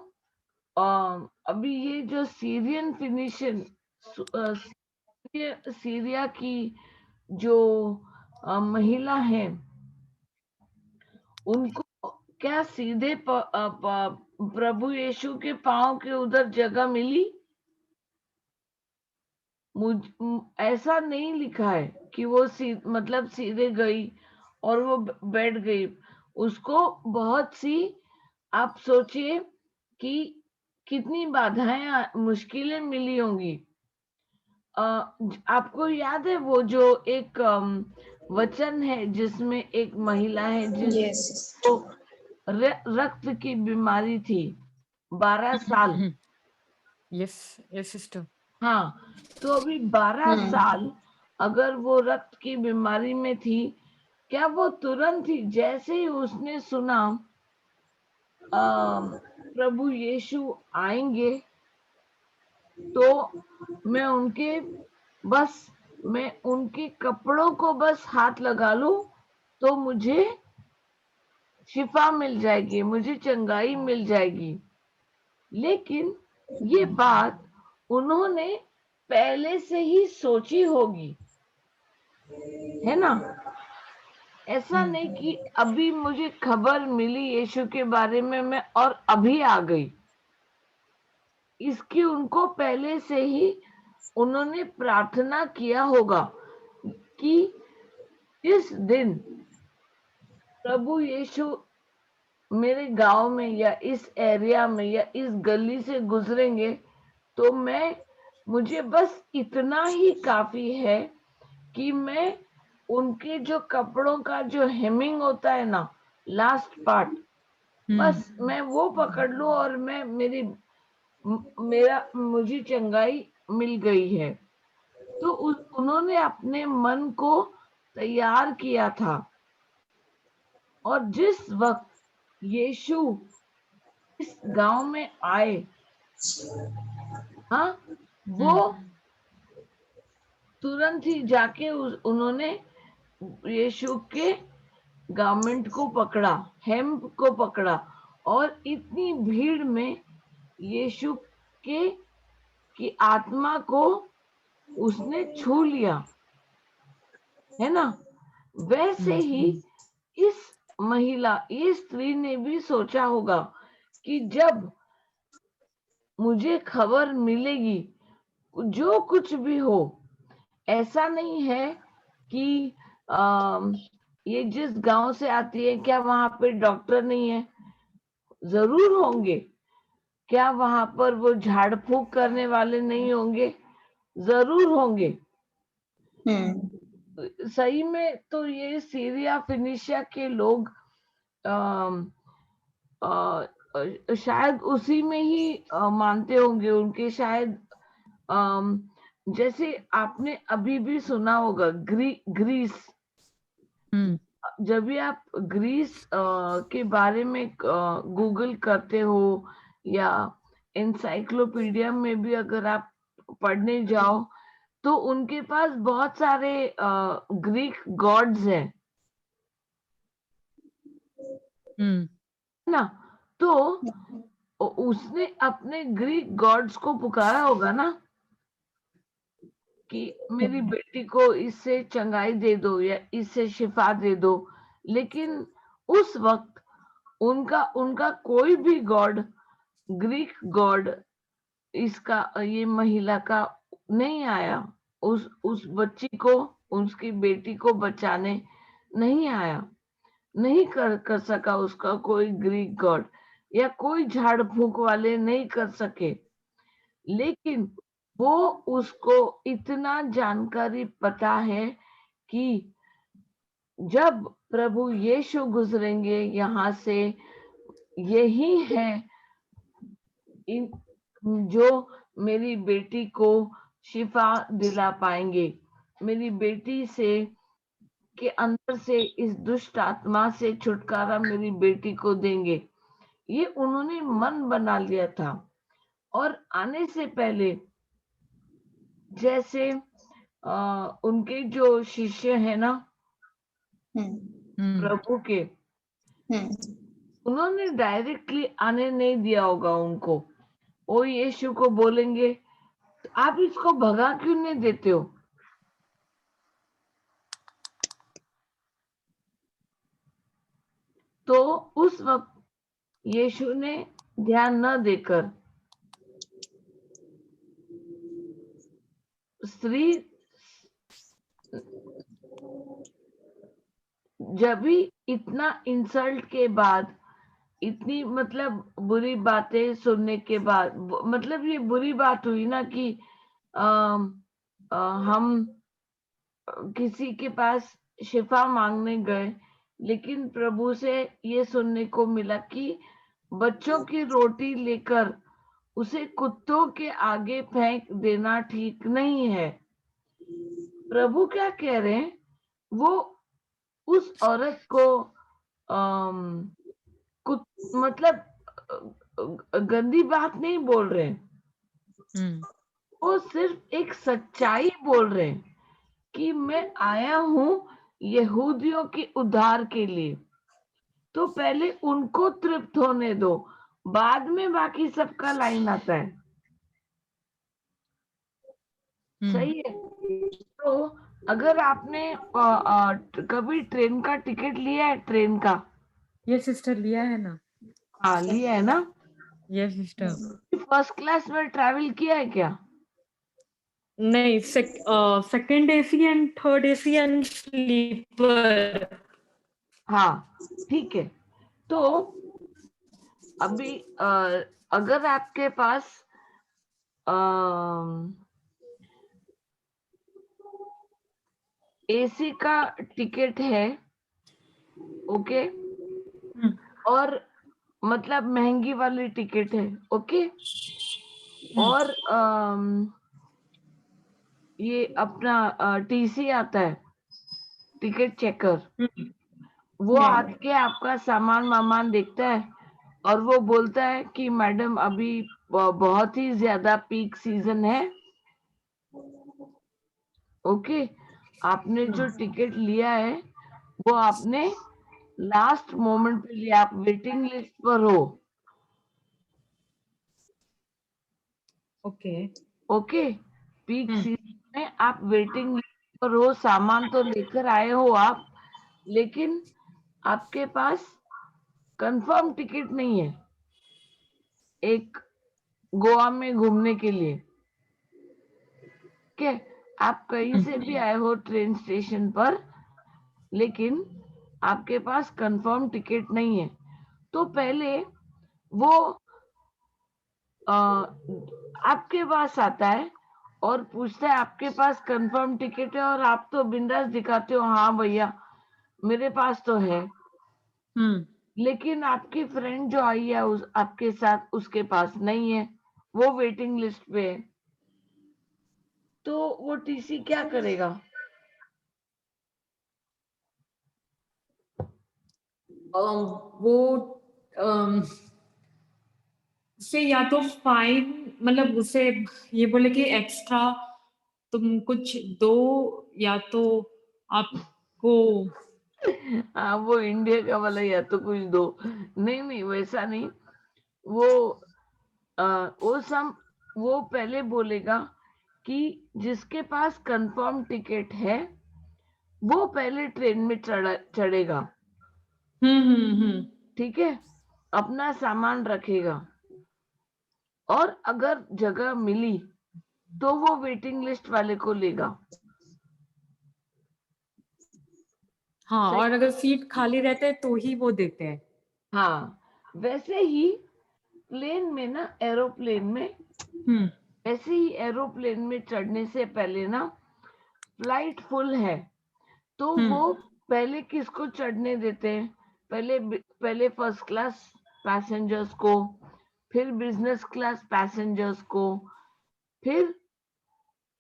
अभी ये जो सीरियन फिनिशियन, सीरिया की जो महिला है, उनको क्या सीधे प्रभु यीशु के पांव के उधर जगह मिली? ऐसा नहीं लिखा है कि वो मतलब सीधे गई और वो बैठ गई। उसको बहुत सी, आप सोचिए कि कितनी बाधाएं, मुश्किलें मिली होंगी। आपको याद है वो जो एक वचन है जिसमें एक महिला है जिसको रक्त की बीमारी थी 12 साल। Yes sister. हाँ, तो अभी 12 साल अगर वो रक्त की बीमारी में थी, क्या वो तुरंत ही जैसे ही उसने सुना प्रभु यीशु आएंगे तो मैं उनके कपड़ों को बस हाथ लगा लूं तो मुझे शिफा मिल जाएगी, मुझे चंगाई मिल जाएगी? लेकिन ये बात उन्होंने पहले से ही सोची होगी, है ना? ऐसा नहीं कि अभी मुझे खबर मिली यीशु के बारे में मैं और अभी आ गई। इसकी उनको पहले से ही उन्होंने प्रार्थना किया होगा कि इस दिन प्रभु यीशु मेरे गांव में या इस एरिया में या इस गली से गुजरेंगे तो मुझे बस इतना ही काफी है कि मैं उनके जो कपड़ों का जो हेमिंग होता है ना, लास्ट पार्ट, बस मैं वो पकड़ लूं और मैं मुझे चंगाई मिल गई है। तो उन्होंने अपने मन को तैयार किया था। और जिस वक्त यीशु इस गांव में आए, हाँ, वो तुरंत ही जाके उन्होंने यीशु के गारमेंट को पकड़ा, हेम्प को पकड़ा, और इतनी भीड़ में यीशु के की आत्मा को उसने छू लिया, है ना। वैसे ही इस ये स्त्री ने भी सोचा होगा कि जब मुझे खबर मिलेगी, जो कुछ भी हो, ऐसा नहीं है कि ये जिस गांव से आती है, क्या वहां पे डॉक्टर नहीं है? जरूर होंगे। क्या वहां पर वो झाड़ फूक करने वाले नहीं होंगे? जरूर होंगे। सही में तो ये सीरिया फिनिशिया के लोग शायद उसी में ही मानते होंगे। उनके शायद जैसे आपने अभी भी सुना होगा ग्रीस। जब भी आप ग्रीस के बारे में गूगल करते हो या एनसाइक्लोपीडिया में भी अगर आप पढ़ने जाओ, तो उनके पास बहुत सारे ग्रीक गॉड्स हैं ना। तो उसने अपने ग्रीक गॉड्स को पुकारा होगा ना कि मेरी बेटी को इससे चंगाई दे दो या इससे शिफा दे दो। लेकिन उस वक्त उनका कोई भी गॉड, ग्रीक गॉड, इसका ये महिला का नहीं आया। उस बच्ची को, उसकी बेटी को बचाने नहीं आया, नहीं कर सका उसका कोई ग्रीक गॉड, या कोई झाड़ फूक वाले नहीं कर सके। लेकिन वो उसको इतना जानकारी पता है कि जब प्रभु यीशु गुजरेंगे यहाँ से, यही है जो मेरी बेटी को शिफा दिला पाएंगे, मेरी बेटी से के अंदर से इस दुष्ट आत्मा से छुटकारा मेरी बेटी को देंगे। ये उन्होंने मन बना लिया था। और आने से पहले जैसे उनके जो शिष्य है ना प्रभु के, उन्होंने डायरेक्टली आने नहीं दिया होगा उनको। वो यीशु को बोलेंगे, आप इसको भगा क्यों नहीं देते हो? तो उस वक्त यीशु ने ध्यान न देकर स्त्री जब भी इतना इंसल्ट के बाद, इतनी मतलब बुरी बातें सुनने के बाद, मतलब ये बुरी बात हुई ना कि हम किसी के पास शिफा मांगने गए, लेकिन प्रभु से ये सुनने को मिला कि बच्चों की रोटी लेकर उसे कुत्तों के आगे फेंक देना ठीक नहीं है। प्रभु क्या कह रहे हैं? वो उस औरत को मतलब गंदी बात नहीं बोल रहे, वो सिर्फ एक सच्चाई बोल रहे हैं कि मैं आया हूं यहूदियों के उद्धार के लिए। तो पहले उनको तृप्त होने दो, बाद में बाकी सबका लाइन आता है। सही है। तो अगर आपने कभी ट्रेन का टिकट लिया है, ट्रेन का? ये सिस्टर लिया है ना? हाँ, लिया है ना। ये सिस्टर फर्स्ट क्लास में ट्रैवल किया है क्या? नहीं, second AC and third AC and sleeper. हाँ, ठीक है। तो अभी अगर आपके पास एसी का टिकट है, ओके, और मतलब महंगी वाली टिकट है, ओके, और ये अपना टीसी आता है, टिकट चेकर, वो आके आपका सामान वामान देखता है और वो बोलता है कि मैडम अभी बहुत ही ज्यादा पीक सीजन है, ओके, आपने जो टिकट लिया है वो आपने लास्ट मोमेंट पे लिया, आप वेटिंग लिस्ट पर हो, ओके, पीक सीजन में आप वेटिंग लिस्ट पर हो, सामान तो लेकर आए हो आप, लेकिन आपके पास कंफर्म टिकट नहीं है एक गोवा में घूमने के लिए, ठीक है, आप कहीं से भी आए हो ट्रेन स्टेशन पर, लेकिन आपके पास कंफर्म टिकट नहीं है, तो पहले वो आपके पास आता है और पूछता है आपके पास कंफर्म टिकट है, और आप तो बिंदास दिखाते हो हाँ भैया मेरे पास तो है, लेकिन आपकी फ्रेंड जो आई है आपके साथ, उसके पास नहीं है, वो वेटिंग लिस्ट पे है, तो वो टीसी क्या करेगा? वो उसे या तो फाइन, मतलब उसे ये बोले कि एक्स्ट्रा तुम कुछ दो, या तो आपको हाँ, वो इंडिया का वाला, या तो कुछ दो, नहीं नहीं वैसा नहीं, वो वो पहले बोलेगा कि जिसके पास कंफर्म टिकट है वो पहले ट्रेन में चढ़ेगा, ठीक है, अपना सामान रखेगा, और अगर जगह मिली तो वो वेटिंग लिस्ट वाले को लेगा। हाँ, सही? और अगर सीट खाली रहते हैं तो ही वो देते हैं। हाँ, वैसे ही प्लेन में ना, एरोप्लेन में, ऐसे ही एरोप्लेन में चढ़ने से पहले ना, फ्लाइट फुल है तो वो पहले किसको चढ़ने देते हैं? पहले फर्स्ट क्लास पैसेंजर्स को, फिर बिजनेस क्लास पैसेंजर्स को, फिर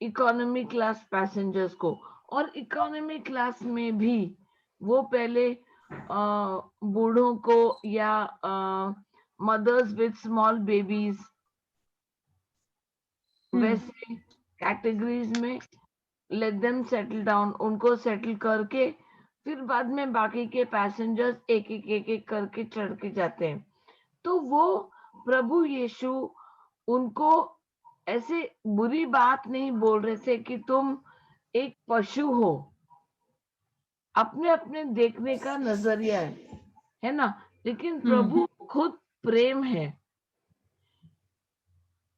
इकोनॉमी क्लास पैसेंजर्स को, और इकोनॉमी क्लास में भी वो पहले बूढ़ों को या मदर्स विद स्मॉल बेबीज, वैसे कैटेगरीज में लेट देम सेटल डाउन, उनको सेटल करके फिर बाद में बाकी के पैसेंजर्स एक एक करके चढ़ के जाते हैं। तो वो प्रभु यीशु उनको ऐसे बुरी बात नहीं बोल रहे थे कि तुम एक पशु हो, अपने अपने देखने का नजरिया है ना, लेकिन प्रभु खुद प्रेम है,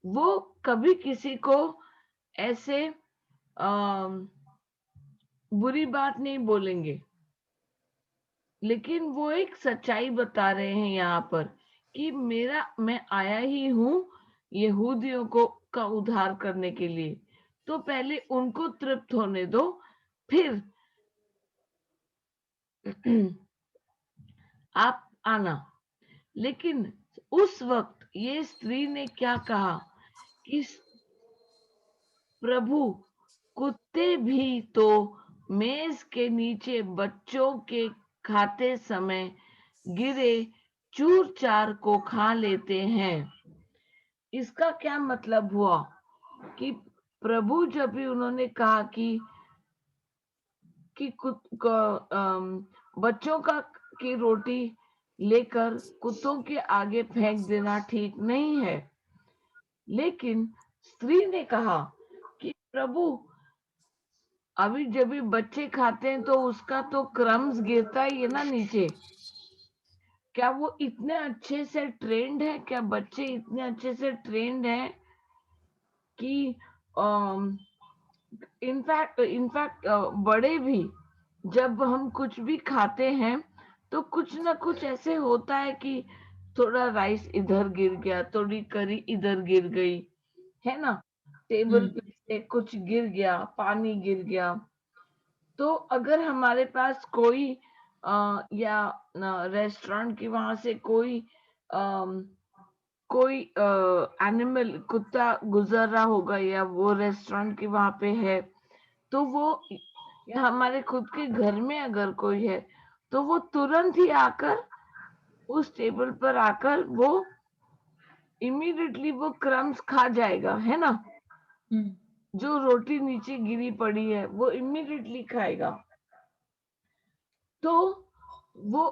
वो कभी किसी को ऐसे बुरी बात नहीं बोलेंगे, लेकिन वो एक सच्चाई बता रहे हैं यहाँ पर कि मैं आया ही हूं यहूदियों को का उद्धार करने के लिए, तो पहले उनको तृप्त होने दो, फिर आप आना। लेकिन उस वक्त ये स्त्री ने क्या कहा कि प्रभु, कुत्ते भी तो मेज के नीचे बच्चों के खाते समय गिरे चूर चार को खा लेते हैं। इसका क्या मतलब हुआ कि प्रभु जब भी उन्होंने कहा कि बच्चों का की रोटी लेकर कुत्तों के आगे फेंक देना ठीक नहीं है, लेकिन स्त्री ने कहा कि प्रभु, अभी जब भी बच्चे खाते हैं तो उसका तो क्रम्स गिरता ही है ना नीचे, क्या वो इतने अच्छे से ट्रेंड है, क्या बच्चे इतने अच्छे से ट्रेंड है कि इनफैक्ट बड़े भी जब हम कुछ भी खाते हैं तो कुछ ना कुछ ऐसे होता है कि थोड़ा राइस इधर गिर गया, थोड़ी करी इधर गिर गई, है ना, टेबल पे से कुछ गिर गया, पानी गिर गया, तो अगर हमारे पास कोई या रेस्टोरेंट की वहां से कोई कोई एनिमल कुत्ता गुजर रहा होगा या वो रेस्टोरेंट के वहां पे है, तो वो या हमारे खुद के घर में अगर कोई है तो वो तुरंत ही आकर उस टेबल पर आकर वो इमीडिएटली वो क्रम्स खा जाएगा, है ना। जो रोटी नीचे गिरी पड़ी है वो इमीडिएटली खाएगा। तो वो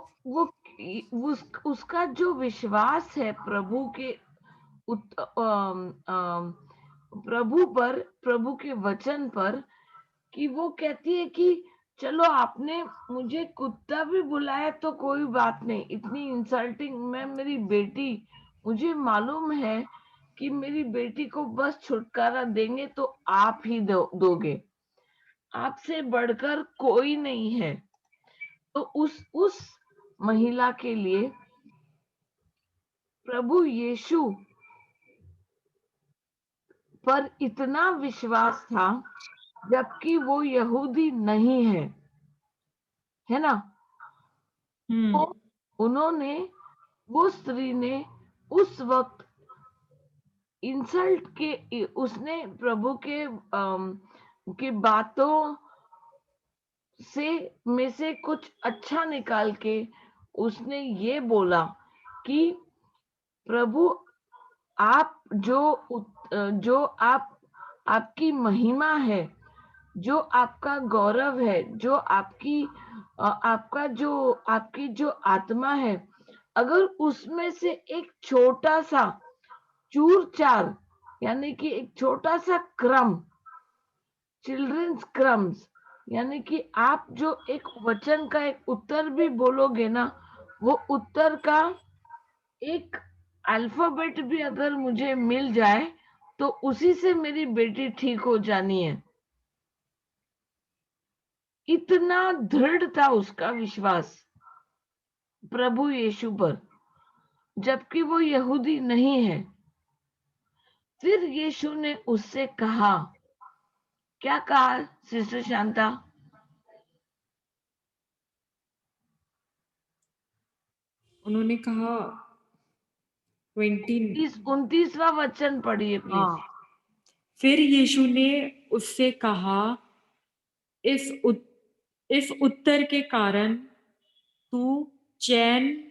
उसका जो विश्वास है प्रभु के प्रभु पर, प्रभु के वचन पर, कि वो कहती है कि चलो आपने मुझे कुत्ता भी बुलाया तो कोई बात नहीं, इतनी इंसल्टिंग, मैं मेरी बेटी, मुझे मालूम है कि मेरी बेटी को बस छुटकारा देंगे तो आप ही दोगे, आपसे बढ़कर कोई नहीं है। तो उस महिला के लिए प्रभु यीशु पर इतना विश्वास था, जबकि वो यहूदी नहीं है ना। तो उन्होंने, वो स्त्री ने उस वक्त इंसल्ट के, उसने प्रभु के बातों में से कुछ अच्छा निकाल के उसने ये बोला कि प्रभु आप जो आपकी महिमा है, जो आपका गौरव है, जो आपकी जो आत्मा है, अगर उसमें से एक छोटा सा चूर चार, यानी कि एक छोटा सा क्रम, चिल्ड्रंस क्रम्स, यानी कि आप जो एक वचन का एक उत्तर भी बोलोगे ना, वो उत्तर का एक अल्फाबेट भी अगर मुझे मिल जाए तो उसी से मेरी बेटी ठीक हो जानी है। इतना दृढ़ था उसका विश्वास प्रभु यीशु पर, जबकि वो यहूदी नहीं है। फिर यीशु ने उससे कहा, क्या कहा सिस्टर शांता? उन्होंने कहा 29वां वचन पढ़िए प्लीज। फिर यीशु ने उससे कहा, इस उत्तर के कारण तू चैन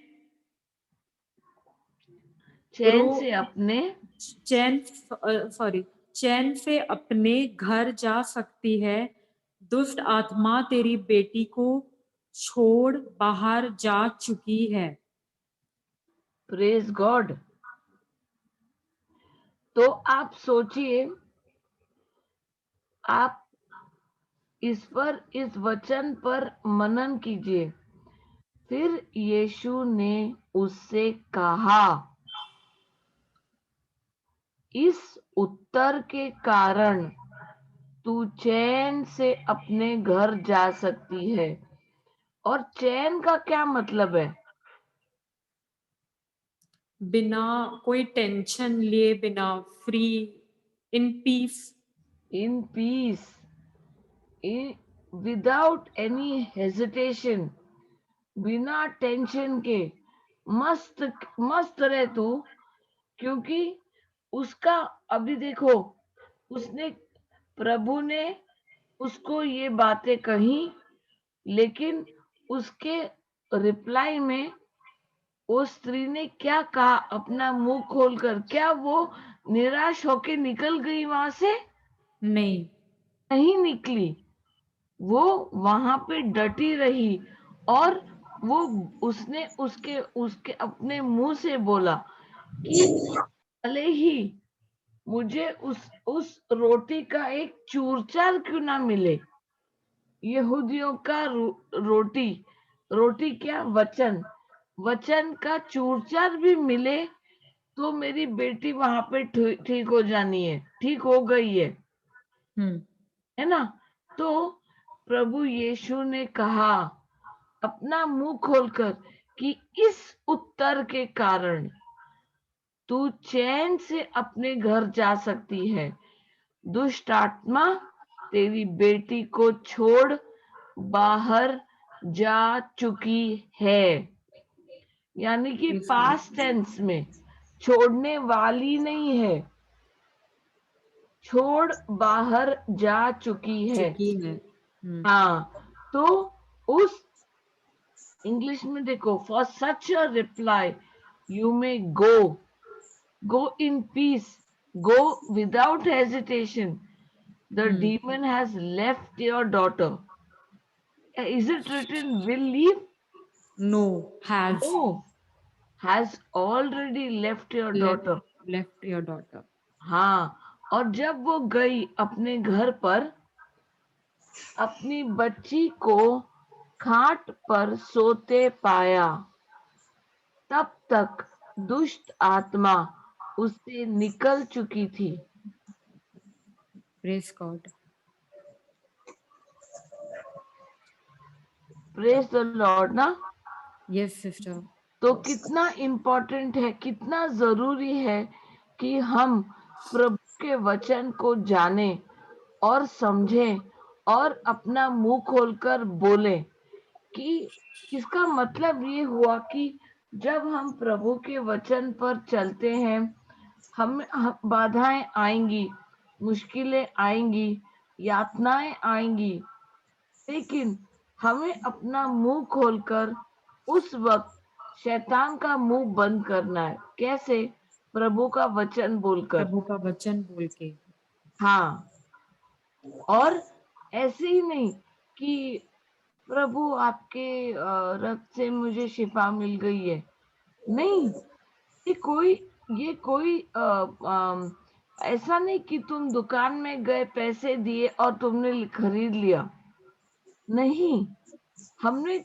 से अपने घर जा सकती है। दुष्ट आत्मा तेरी बेटी को छोड़ बाहर जा चुकी है। Praise God. तो आप सोचिए, आप इस वचन पर मनन कीजिए। फिर यीशु ने उससे कहा, इस उत्तर के कारण तू चैन से अपने घर जा सकती है। और चैन का क्या मतलब है? बिना कोई टेंशन लिए, बिना, free, in peace, without any hesitation, बिना टेंशन के मस्त मस्त रहे तू। क्योंकि उसका, अभी देखो, उसने, प्रभु ने उसको ये बातें कही, लेकिन उसके रिप्लाई में वो स्त्री ने क्या कहा अपना मुंह खोलकर? क्या वो निराश होके निकल गई वहां से? नहीं निकली। वो वहां पे डटी रही और वो उसने उसके अपने मुंह से बोला कि भले ही मुझे उस रोटी का एक चूरचार क्यों ना मिले, यहूदियों का रोटी क्या, वचन का चूरचार भी मिले तो मेरी बेटी वहां पे ठीक हो जानी है, ठीक हो गई है ना। तो प्रभु यीशु ने कहा अपना मुंह खोलकर कि इस उत्तर के कारण तू चैन से अपने घर जा सकती है। दुष्ट आत्मा तेरी बेटी को छोड़ बाहर जा चुकी है, यानी कि Praise God. पास्ट टेंस में, छोड़ने वाली नहीं है, छोड़ बाहर जा चुकी है। चुकी है। हाँ, तो उस इंग्लिश में देखो, for such a reply you may go in peace, go without hesitation, the demon has left your daughter. Is it written will leave? No, has no, has already left your daughter. left your daughter. हाँ, और जब वो गई अपने घर पर, अपनी बच्ची को खाट पर सोते पाया, तब तक दुष्ट आत्मा उससे निकल चुकी थी। Praise God. Praise the Lord ना। Yes, sister. तो कितना इम्पोर्टेंट है, कितना जरूरी है कि हम प्रभु के वचन को जाने और समझें और अपना मुंह खोलकर बोले, कि इसका मतलब ये हुआ कि जब हम प्रभु के वचन पर चलते हैं, हम बाधाएं आएंगी, मुश्किलें आएंगी, यातनाएं आएंगी, लेकिन हमें अपना मुंह खोलकर उस वक्त शैतान का मुंह बंद करना है। कैसे? प्रभु का वचन बोलकर। प्रभु का वचन बोल के। हाँ, और ऐसे ही नहीं कि प्रभु आपके रक्त से मुझे शिफा मिल गई है, नहीं, ये कोई ऐसा नहीं कि तुम दुकान में गए, पैसे दिए और तुमने खरीद लिया। नहीं, हमने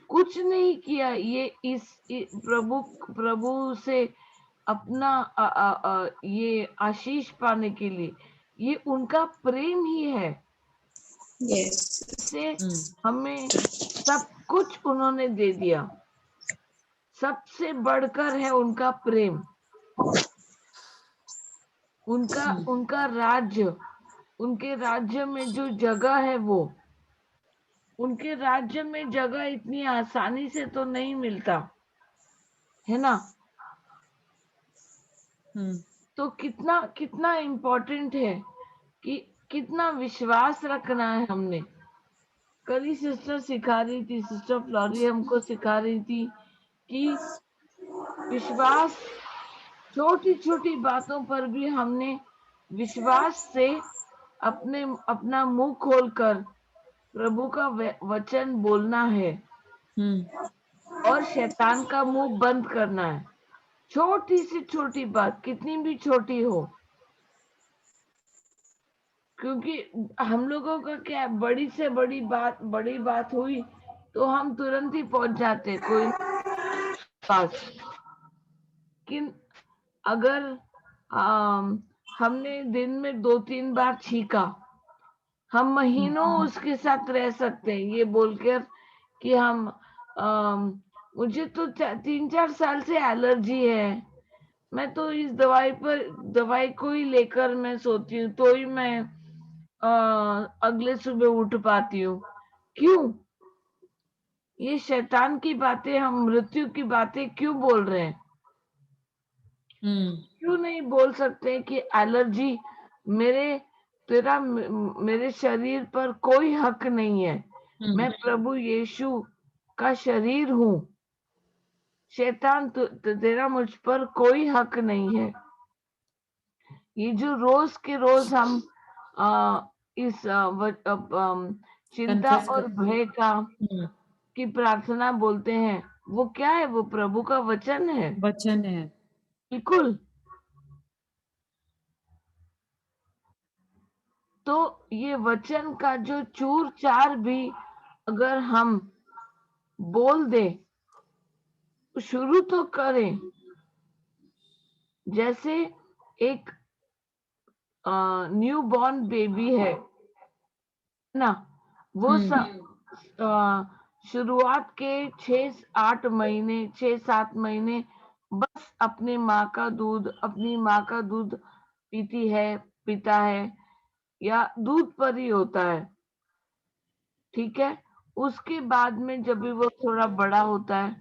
कुछ नहीं किया, ये प्रभु से अपना ये आशीष पाने के लिए, ये उनका प्रेम ही है। से हमें सब कुछ उन्होंने दे दिया, सबसे बढ़कर है उनका प्रेम, उनका राज्य, उनके राज्य में जो जगह है, वो उनके राज्य में जगह इतनी आसानी से तो नहीं मिलता है ना। तो कितना कितना इम्पोर्टेंट है कि कितना विश्वास रखना है हमने। कल ही सिस्टर सिखा रही थी, सिस्टर फ्लोरी हमको सिखा रही थी कि विश्वास, छोटी छोटी बातों पर भी हमने विश्वास से अपना मुंह खोलकर प्रभु का वचन बोलना है और शैतान का मुंह बंद करना है। छोटी से छोटी बात, कितनी भी छोटी हो, क्योंकि हम लोगों का क्या है, बड़ी से बड़ी बात हुई तो हम तुरंत ही पहुंच जाते कोई पास। लेकिन अगर हमने दिन में 2-3 बार छींका, हम महीनों उसके साथ रह सकते हैं, ये बोलकर कि हम मुझे तो 3-4 साल से एलर्जी है, मैं तो इस दवाई को ही लेकर मैं सोती हूँ, तो ही मैं अगले सुबह उठ पाती हूँ। क्यों? ये शैतान की बातें, हम मृत्यु की बातें क्यों बोल रहे हैं? क्यों नहीं बोल सकते कि एलर्जी मेरे शरीर पर कोई हक नहीं है, मैं प्रभु यीशु का शरीर हूँ, शैतान तेरा मुझ पर कोई हक नहीं है। ये जो रोज के रोज हम इस चिंता और भय की प्रार्थना बोलते हैं, वो क्या है? वो प्रभु का वचन है। बिल्कुल। तो ये वचन का जो चूर चार भी अगर हम बोल दे, शुरू तो करें। जैसे एक न्यू बॉर्न बेबी है ना, वो शुरुआत के 6-8 महीने, 6-7 महीने बस अपनी माँ का दूध पीता है या दूध पर ही होता है, ठीक है। उसके बाद में जब भी वो थोड़ा बड़ा होता है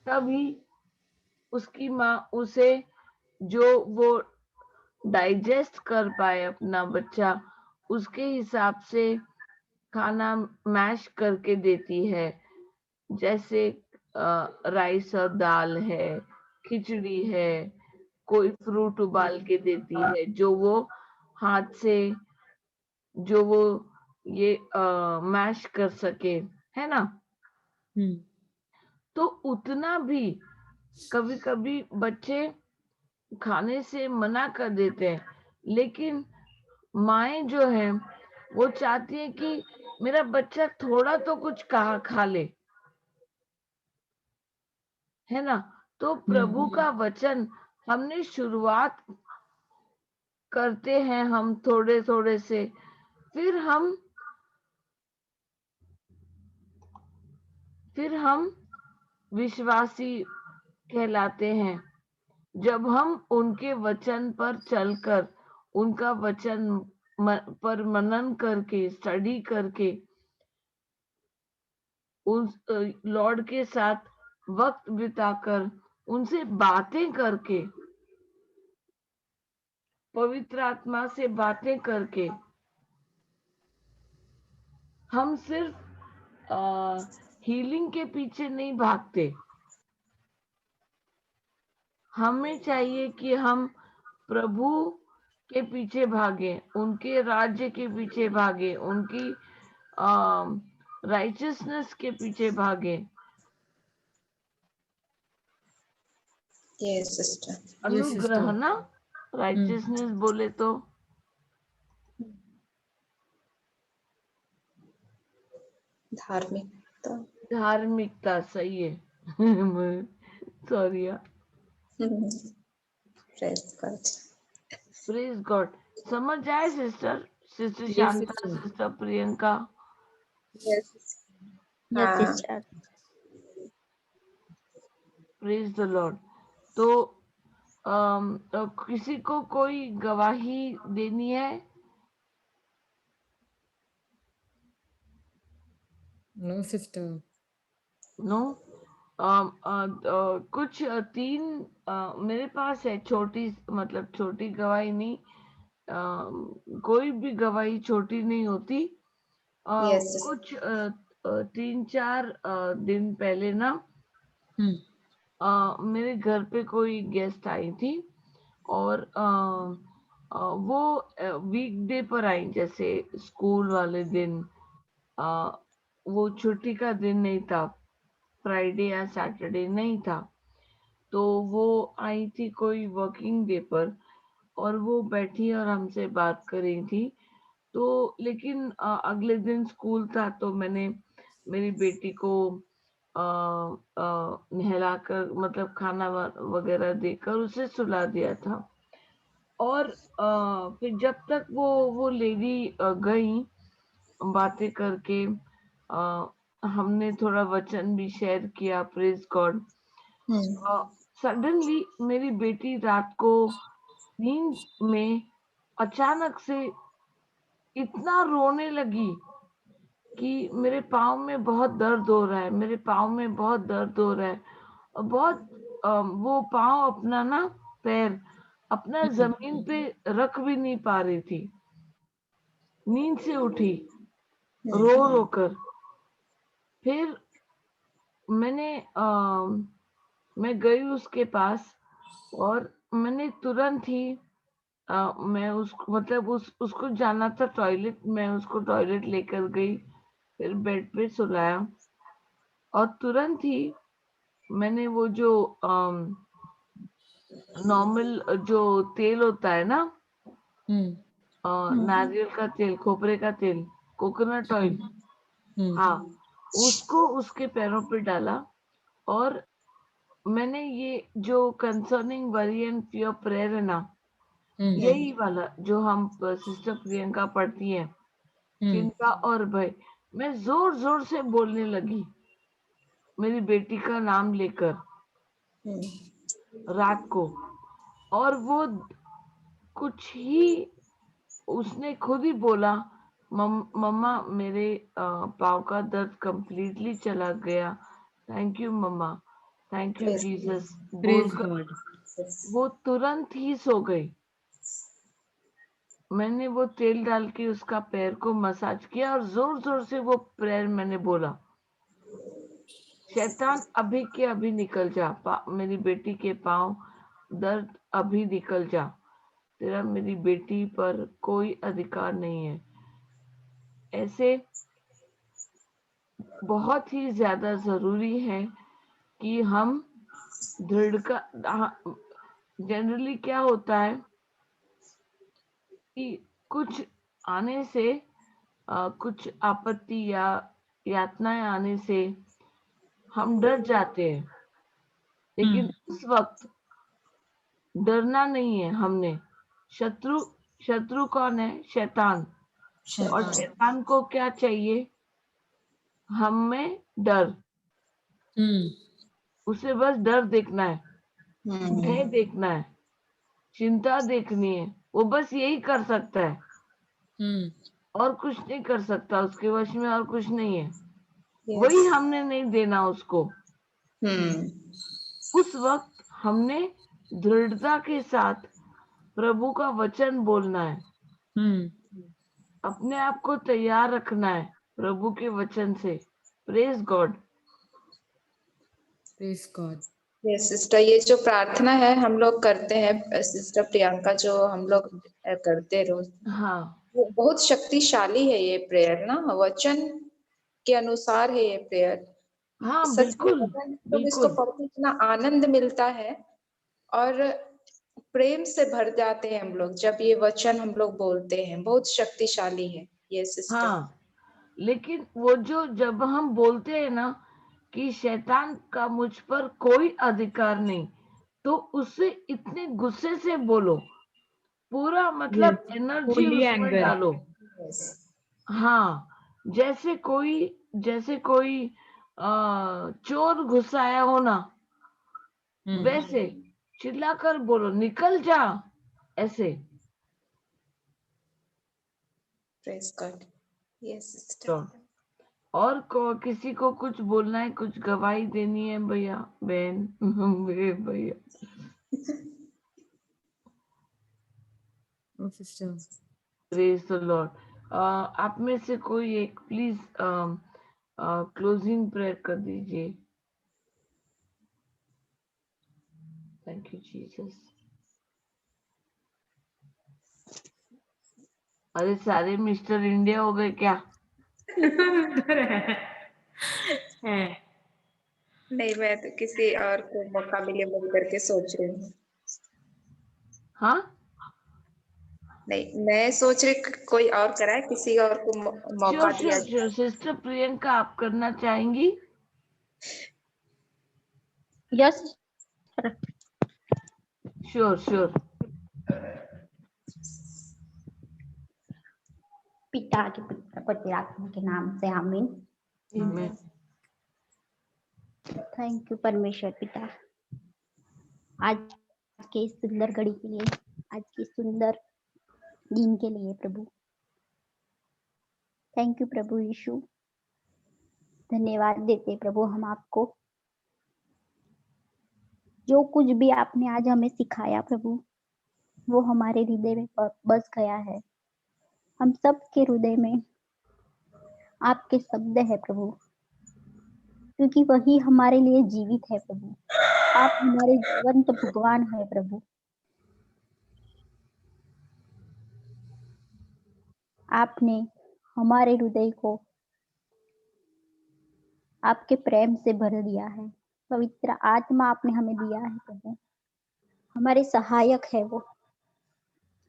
तभी उसकी माँ उसे जो वो डाइजेस्ट कर पाए अपना बच्चा उसके हिसाब से खाना मैश करके देती है। जैसे राइस और दाल है, खिचड़ी है, कोई फ्रूट उबाल के देती है जो वो हाथ से जो वो ये मैश कर सके, है ना। तो उतना भी कभी कभी बच्चे खाने से मना कर देते हैं, लेकिन माएं जो है वो चाहती है कि मेरा बच्चा थोड़ा तो कुछ खा ले, है ना। तो प्रभु का वचन हमने शुरुआत करते हैं हम थोड़े थोड़े से, फिर हम विश्वासी कहलाते हैं जब हम उनके वचन पर चलकर उनका वचन पर मनन करके स्टडी करके उस लॉर्ड के साथ वक्त बिताकर उनसे बातें करके पवित्र आत्मा से बातें करके हम सिर्फ हीलिंग के पीछे नहीं भागते। हमें चाहिए कि हम प्रभु के पीछे भागे, उनके राज्य के पीछे भागे, उनकी राइचियसनेस के पीछे भागे। Yes sister. अनुग्रह ना, राइचियसनेस बोले तो धार्मिकता। धार्मिकता, सही है। सॉरी। Praise god. समझ आए sister? Sister Shanta, sister Priyanka. Yes yes हाँ सिस्टर। Praise the lord. तो किसी को कोई गवाही देनी है? No sister. नो। कुछ तीन मेरे पास है, छोटी मतलब छोटी गवाही नहीं, कोई भी गवाही छोटी नहीं होती। यस कुछ 3-4 दिन पहले ना मेरे घर पे कोई गेस्ट आई थी और वो वीकडे पर आई, जैसे स्कूल वाले दिन। वो छुट्टी का दिन नहीं था, फ्राइडे या सैटरडे नहीं था। तो वो आई थी कोई वर्किंग डे पर और वो बैठी और हमसे बात कर रही थी। तो लेकिन अगले दिन स्कूल था तो मैंने मेरी बेटी को नहलाकर मतलब खाना वगैरह देकर उसे सुला दिया था। और फिर जब तक वो लेडी गई बातें करके, हमने थोड़ा वचन भी शेयर किया, प्रेज गॉड। सडनली मेरी बेटी रात को नींद में अचानक से इतना रोने लगी कि मेरे पाँव में बहुत दर्द हो रहा है, मेरे पाँव में बहुत दर्द हो रहा है। और बहुत वो पाँव अपना ना, पैर अपना जमीन पे रख भी नहीं पा रही थी। नींद से उठी रो रो कर। फिर मैं गई उसके पास और मैंने तुरंत ही मैं उसको मतलब उसको जाना था टॉयलेट, मैं उसको टॉयलेट लेकर गई, फिर बेड पे सुलाया और तुरंत ही मैंने वो जो नॉर्मल जो तेल होता है ना, नारियल का तेल, खोपरे का तेल, कोकोनट ऑयल, हाँ, उसको उसके पैरों पे डाला। और मैंने ये जो concerning worry and fear prayer है ना, यही वाला जो हम सिस्टर प्रियंका पढ़ती है, चिंता और भय, मैं जोर जोर से बोलने लगी मेरी बेटी का नाम लेकर रात को। और वो कुछ ही उसने खुद ही बोला, मम्मा मेरे पाँव का दर्द कंप्लीटली चला गया, thank you mama, thank you Praise Jesus praise बोलकर गॉड। Jesus. वो तुरंत ही सो गई। मैंने वो तेल डाल के उसका पैर को मसाज किया और जोर जोर से वो प्रेयर मैंने बोला, शैतान अभी के अभी निकल जा, मेरी बेटी के पाँव दर्द अभी निकल जा, तेरा मेरी बेटी पर कोई अधिकार नहीं है। ऐसे बहुत ही ज्यादा जरूरी है कि हम दृढ़ का जनरली क्या होता है कि कुछ आने से कुछ आपत्ति या यातनाएं आने से हम डर जाते हैं, लेकिन उस वक्त डरना नहीं है हमने। शत्रु शत्रु कौन है? शैतान। और शैतान। शैतान को क्या चाहिए? हमें डर। उसे बस डर देखना है, भय देखना है, चिंता देखनी है, वो बस यही कर सकता है और कुछ नहीं कर सकता, उसके वश में और कुछ नहीं है। Yes. वही हमने नहीं देना उसको। Hmm. उस वक्त हमने दृढ़ता के साथ प्रभु का वचन बोलना है, अपने आप को तैयार रखना है प्रभु के वचन से। Praise God. Praise God. Yes sister, ये जो प्रार्थना है हम लोग करते हैं, सिस्टर प्रियंका जो हम लोग करते रोज, हाँ वो बहुत शक्तिशाली है ये प्रेयर ना, वचन के अनुसार है ये प्रेयर। हाँ सच में बिल्कुल पता नहीं तो इसको बिल्कुल। पढ़ के इतना आनंद मिलता है और प्रेम से भर जाते हैं हम लोग जब ये वचन हम लोग बोलते हैं। बहुत शक्तिशाली है ये सिस्टर। हाँ लेकिन वो जो जब हम बोलते हैं ना कि शैतान का मुझ पर कोई अधिकार नहीं, तो उससे इतने गुस्से से बोलो, पूरा मतलब एनर्जी होली उसमें एंगर। डालो। Yes. हाँ, जैसे कोई चोर घुसाया हो ना, वैसे चिल्लाकर बोलो, निकल जा, ऐसे। Praise God. Yes sister. तो और किसी को कुछ बोलना है, कुछ गवाही देनी है भैया बहन मेरे भैया? Sister praise the Lord. आप में से कोई एक प्लीज क्लोजिंग प्रेयर कर दीजिए। Thank you Jesus. अरे सारे मिस्टर इंडिया हो गए क्या? है। नहीं, मैं तो किसी और को मौका मिले बोल करके सोच रही हूँ। हाँ नहीं, मैं सोच रही कि कोई और कराए, किसी और को मौका श्योर दिया श्योर जाए। श्योर। सिस्टर प्रियंका आप करना चाहेंगी? Yes sure sure. पिता के पुत्र पवित्र आत्मा के नाम से आमीन। आमीन। थैंक यू परमेश्वर पिता, आज के इस सुंदर घड़ी के लिए, आज की सुंदर दिन के लिए प्रभु। थैंक यू प्रभु यीशु, धन्यवाद देते प्रभु हम आपको, जो कुछ भी आपने आज हमें सिखाया प्रभु, वो हमारे हृदय में बस गया है। हम सब के हृदय में आपके शब्द है प्रभु, क्योंकि वही हमारे लिए जीवित है प्रभु। आप हमारे जीवंत भगवान है प्रभु। आपने हमारे हृदय को आपके प्रेम से भर दिया है। पवित्र आत्मा आपने हमें दिया है प्रभु, हमारे सहायक है वो।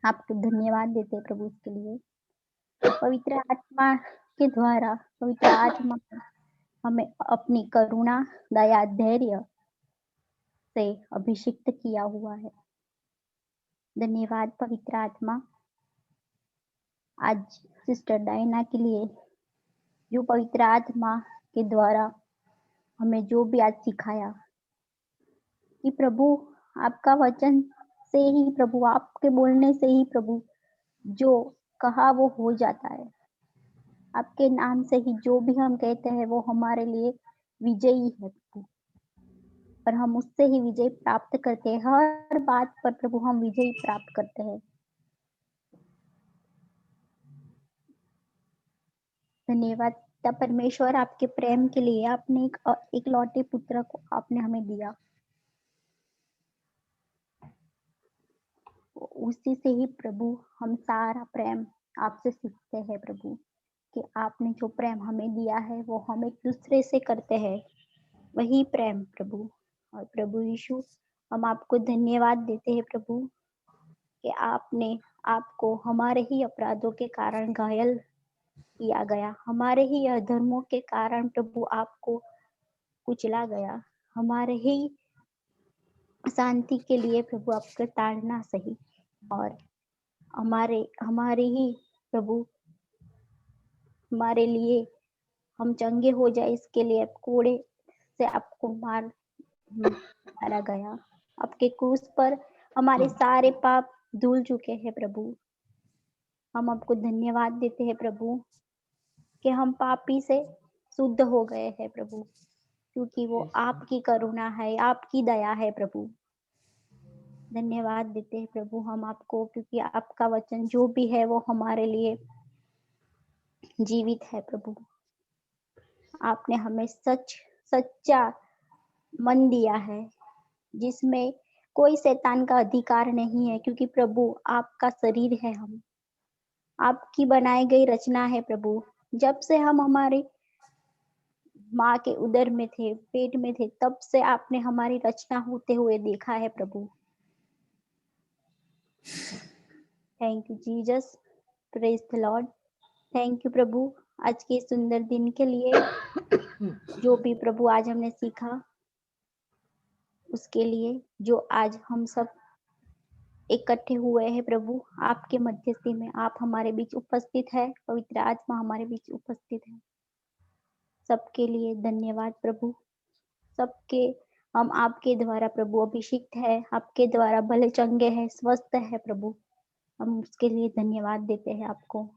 आपको धन्यवाद देते प्रभु उसके लिए। पवित्र आत्मा के द्वारा पवित्र आत्मा हमें अपनी करुणा, दया, धैर्य से अभिषिक्त किया हुआ है। धन्यवाद पवित्र आत्मा। आज सिस्टर डायना के लिए, जो पवित्र आत्मा के द्वारा हमें जो भी आज सिखाया, कि प्रभु आपका वचन से ही प्रभु, आपके बोलने से ही प्रभु जो कहा वो हो जाता है। आपके नाम से ही जो भी हम कहते हैं वो हमारे लिए विजयी है प्रभु, पर हम उससे ही विजय प्राप्त करते हैं। हर बात पर प्रभु हम विजय प्राप्त करते हैं। धन्यवाद पिता परमेश्वर, आपके प्रेम के लिए। आपने एक लौटे पुत्र को आपने हमें दिया, उसी से ही प्रभु हम सारा प्रेम आपसे सीखते हैं प्रभु, कि आपने जो प्रेम हमें दिया है वो हम एक दूसरे से करते हैं, वही प्रेम प्रभु। और प्रभु यीशु, हम आपको धन्यवाद देते हैं प्रभु कि आपको हमारे ही अपराधों के कारण घायल किया गया, हमारे ही अधर्मों के कारण प्रभु आपको कुचला गया, हमारे ही शांति के लिए प्रभु आपका ताड़ना सही, और हमारे ही प्रभु हमारे लिए हम चंगे हो जाए इसके लिए कोड़े से आपको मारा गया। आपके क्रूस पर हमारे सारे पाप धुल चुके हैं प्रभु। हम आपको धन्यवाद देते हैं प्रभु कि हम पापी से शुद्ध हो गए हैं प्रभु, क्योंकि वो आपकी करुणा है, आपकी दया है प्रभु। धन्यवाद देते हैं प्रभु हम आपको, क्योंकि आपका वचन जो भी है वो हमारे लिए जीवित है प्रभु। आपने हमें सच्चा मन दिया है, जिसमें कोई शैतान का अधिकार नहीं है, क्योंकि प्रभु आपका शरीर है, हम आपकी बनाई गई रचना है प्रभु। जब से हम हमारी माँ के उदर में थे, पेट में थे, तब से आपने हमारी रचना होते हुए देखा है प्रभु। Thank you Jesus, praise the lord. Thank you प्रभु आज के सुंदर दिन के लिए, जो भी प्रभु आज हमने सीखा उसके लिए, जो आज हम सब इकट्ठे हुए हैं प्रभु आपके मध्यस्थी में, आप हमारे बीच उपस्थित है, पवित्र आत्मा हमारे बीच उपस्थित है। सबके लिए धन्यवाद प्रभु। सबके हम आपके द्वारा प्रभु अभिषिक्त है, आपके द्वारा भले चंगे हैं, स्वस्थ है प्रभु। हम उसके लिए धन्यवाद देते हैं आपको,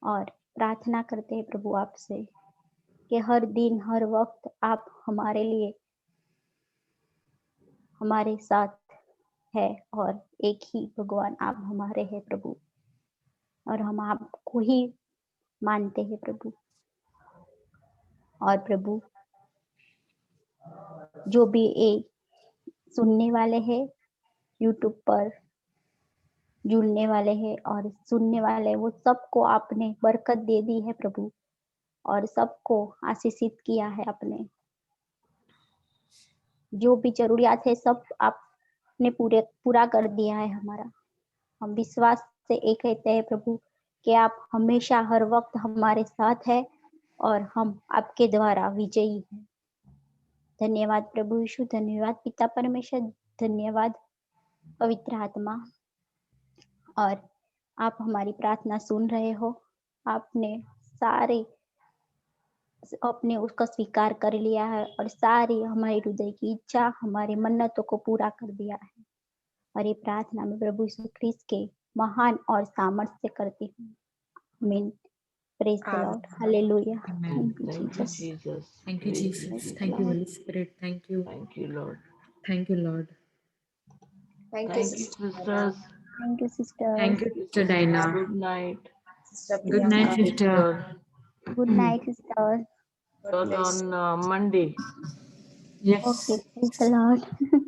और प्रार्थना करते हैं प्रभु आपसे कि हर दिन हर वक्त आप हमारे लिए हमारे साथ है, और एक ही भगवान आप हमारे हैं प्रभु, और हम आपको ही मानते हैं प्रभु। और प्रभु जो भी एक सुनने वाले हैं, यूट्यूब पर जुड़ने वाले हैं और सुनने वाले, वो सबको आपने बरकत दे दी है प्रभु, और सबको आशीषित किया है आपने। जो भी जरूरियात है सब आपने पूरा कर दिया है हमारा। हम विश्वास से एक कहते हैं प्रभु कि आप हमेशा हर वक्त हमारे साथ है, और हम आपके द्वारा विजयी हैं। धन्यवाद प्रभु यीशु, धन्यवाद पिता परमेश्वर, धन्यवाद पवित्र आत्मा। और आप हमारी प्रार्थना सुन रहे हो, आपने सारे अपने उसका स्वीकार कर लिया है, और सारी हमारी हृदय की इच्छा, हमारी मन्नतों को पूरा कर दिया है। और ये प्रार्थना में प्रभु यीशु ख्रिस्त के महान और सामर्थ्य से करती हूँ। आमीन। Praise the Lord, hallelujah. Amen. Thank you Jesus. Thank you, Jesus. Thank you, Holy Spirit. Thank you. Thank you, Lord. Thank you, Lord. Thank you, Thank you, sister. sisters. Thank you sister. Thank you, Sister Dinah. Good night. Sister Good night, Priyanka. sister. Good night sister. God Call bless on you. Monday. Yes. Okay, praise the Lord.